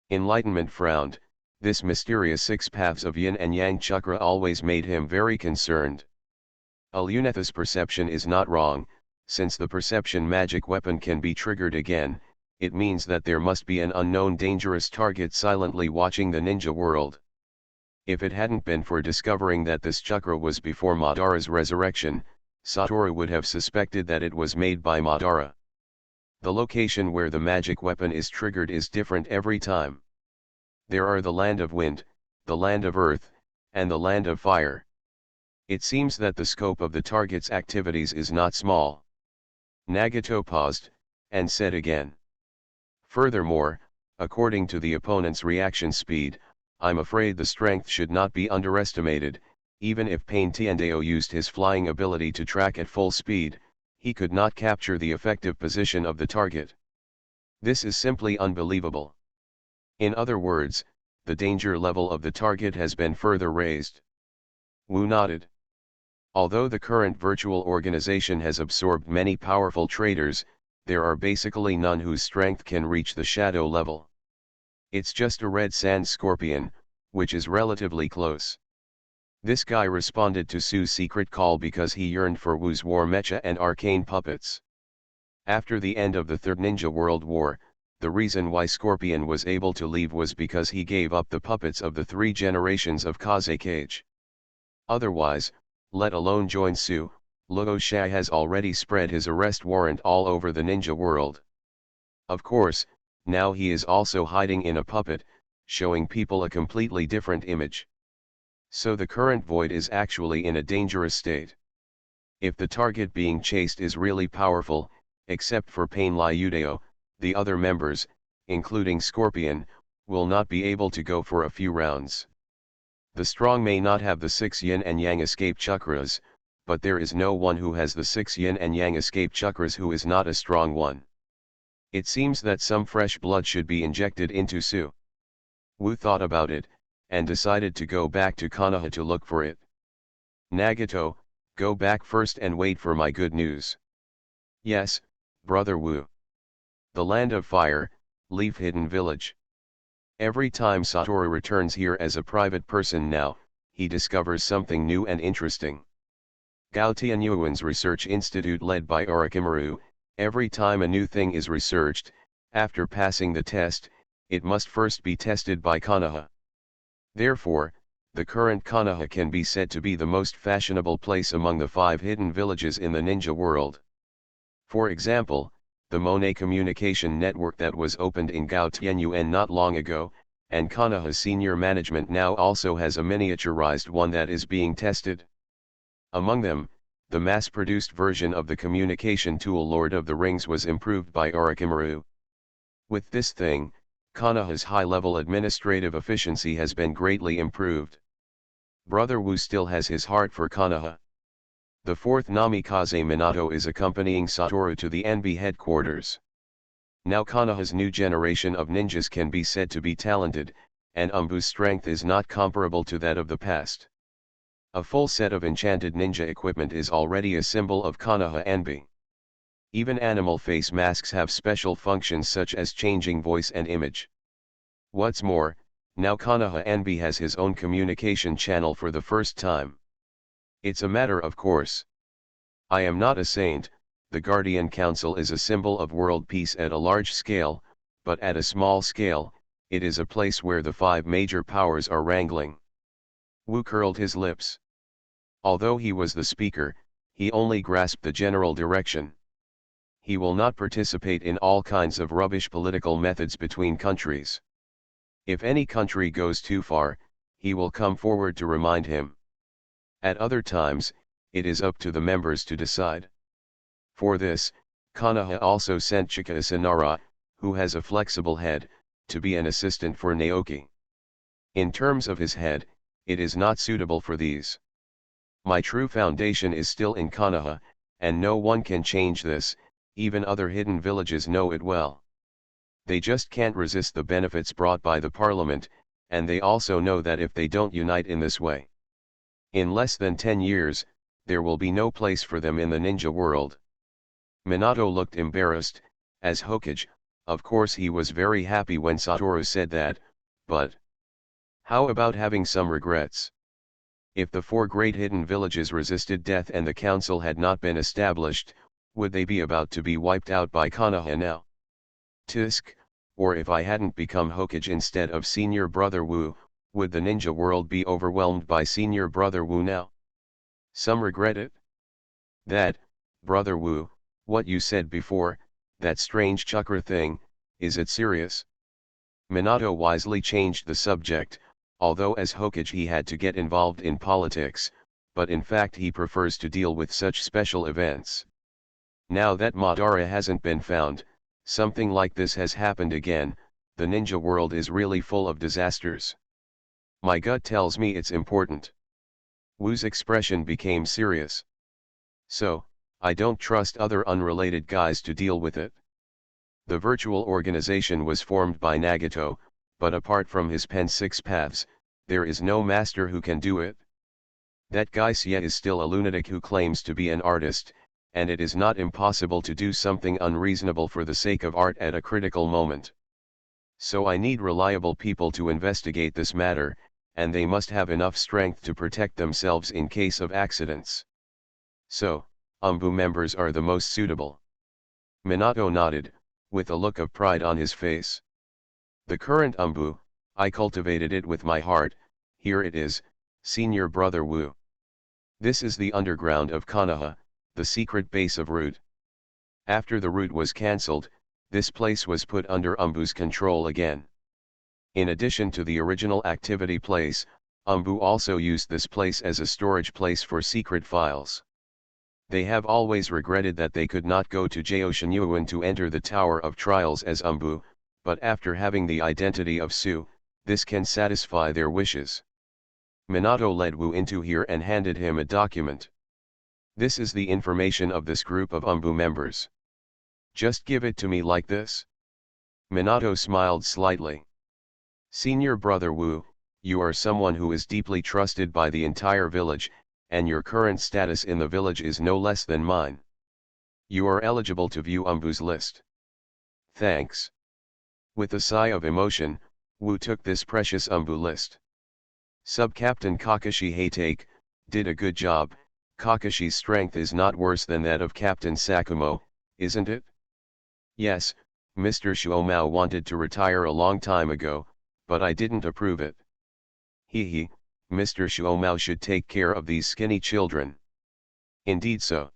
Enlightenment frowned. This mysterious 6 paths of yin and yang chakra always made him very concerned. Alunetha's perception is not wrong. Since the perception magic weapon can be triggered again, it means that there must be an unknown dangerous target silently watching the ninja world. If it hadn't been for discovering that this chakra was before Madara's resurrection, Satoru would have suspected that it was made by Madara. The location where the magic weapon is triggered is different every time. There are the land of wind, the land of earth, and the land of fire. It seems that the scope of the target's activities is not small. Nagato paused, and said again. Furthermore, according to the opponent's reaction speed, I'm afraid the strength should not be underestimated. Even if Pain Tiandeo used his flying ability to track at full speed, he could not capture the effective position of the target. This is simply unbelievable. In other words, the danger level of the target has been further raised. Wu nodded. Although the current virtual organization has absorbed many powerful traders, there are basically none whose strength can reach the shadow level. It's just a red sand scorpion, which is relatively close. This guy responded to Su's secret call because he yearned for Wu's war mecha and arcane puppets. After the end of the Third Ninja World War, the reason why Scorpion was able to leave was because he gave up the puppets of the 3 generations of Kaze Cage. Otherwise, let alone join Su, Luo Shai has already spread his arrest warrant all over the ninja world. Of course, now he is also hiding in a puppet, showing people a completely different image. So the current void is actually in a dangerous state. If the target being chased is really powerful, except for Pain Liudeo, the other members, including Scorpion, will not be able to go for a few rounds. The strong may not have the 6 yin and yang escape chakras, but there is no one who has the 6 yin and yang escape chakras who is not a strong one. It seems that some fresh blood should be injected into Su. Wu thought about it, and decided to go back to Konoha to look for it. Nagato, go back first and wait for my good news. Yes, brother Wu. The Land of Fire, Leaf Hidden Village. Every time Satoru returns here as a private person now, he discovers something new and interesting. Gao Tianyuan's research institute led by Orochimaru, every time a new thing is researched, after passing the test, it must first be tested by Konoha. Therefore, the current Konoha can be said to be the most fashionable place among the 5 hidden villages in the ninja world. For example, the Monet communication network that was opened in Gao Tianyuan not long ago, and Konoha's senior management now also has a miniaturized one that is being tested. Among them, the mass-produced version of the communication tool Lord of the Rings was improved by Orochimaru. With this thing, Konoha's high-level administrative efficiency has been greatly improved. Brother Wu still has his heart for Konoha. The 4th Namikaze Minato is accompanying Satoru to the NB headquarters. Now Konoha's new generation of ninjas can be said to be talented, and Umbu's strength is not comparable to that of the past. A full set of enchanted ninja equipment is already a symbol of Konoha NB. Even animal face masks have special functions such as changing voice and image. What's more, now Konoha NB has his own communication channel for the first time. It's a matter of course. I am not a saint, the Guardian Council is a symbol of world peace at a large scale, but at a small scale, it is a place where the 5 major powers are wrangling. Wu curled his lips. Although he was the speaker, he only grasped the general direction. He will not participate in all kinds of rubbish political methods between countries. If any country goes too far, he will come forward to remind him. At other times, it is up to the members to decide. For this, Konoha also sent Chika Isanara, who has a flexible head, to be an assistant for Naoki. In terms of his head, it is not suitable for these. My true foundation is still in Konoha, and no one can change this, even other hidden villages know it well. They just can't resist the benefits brought by the parliament, and they also know that if they don't unite in this way, in less than 10 years, there will be no place for them in the ninja world. Minato looked embarrassed, as Hokage, of course he was very happy when Satoru said that, but how about having some regrets? If the 4 great hidden villages resisted death and the council had not been established, would they be about to be wiped out by Konoha now? Tisk, or if I hadn't become Hokage instead of Senior Brother Wu, would the ninja world be overwhelmed by Senior Brother Wu now? Some regret it. That, Brother Wu, what you said before, that strange chakra thing, is it serious? Minato wisely changed the subject, although as Hokage he had to get involved in politics, but in fact he prefers to deal with such special events. Now that Madara hasn't been found, something like this has happened again, the ninja world is really full of disasters. My gut tells me it's important. Wu's expression became serious. So, I don't trust other unrelated guys to deal with it. The virtual organization was formed by Nagato, but apart from his pen 6 paths, there is no master who can do it. That guy Sia is still a lunatic who claims to be an artist, and it is not impossible to do something unreasonable for the sake of art at a critical moment. So I need reliable people to investigate this matter, and they must have enough strength to protect themselves in case of accidents. So, UMBU members are the most suitable. Minato nodded, with a look of pride on his face. The current UMBU, I cultivated it with my heart, here it is, Senior Brother Wu. This is the underground of Konoha, the secret base of Root. After the Root was cancelled, this place was put under UMBU's control again. In addition to the original activity place, UMBU also used this place as a storage place for secret files. They have always regretted that they could not go to Joseon to enter the Tower of Trials as UMBU, but after having the identity of Su, this can satisfy their wishes. Minato led Wu into here and handed him a document. This is the information of this group of UMBU members. Just give it to me like this. Minato smiled slightly. Senior Brother Wu, you are someone who is deeply trusted by the entire village, and your current status in the village is no less than mine. You are eligible to view UMBU's list. Thanks. With a sigh of emotion, Wu took this precious UMBU list. Sub-Captain Kakashi Haytake, did a good job. Kakashi's strength is not worse than that of Captain Sakumo, isn't it? Yes, Mr. Shuomao wanted to retire a long time ago, but I didn't approve it. Mr. Shuomao should take care of these skinny children. Indeed so.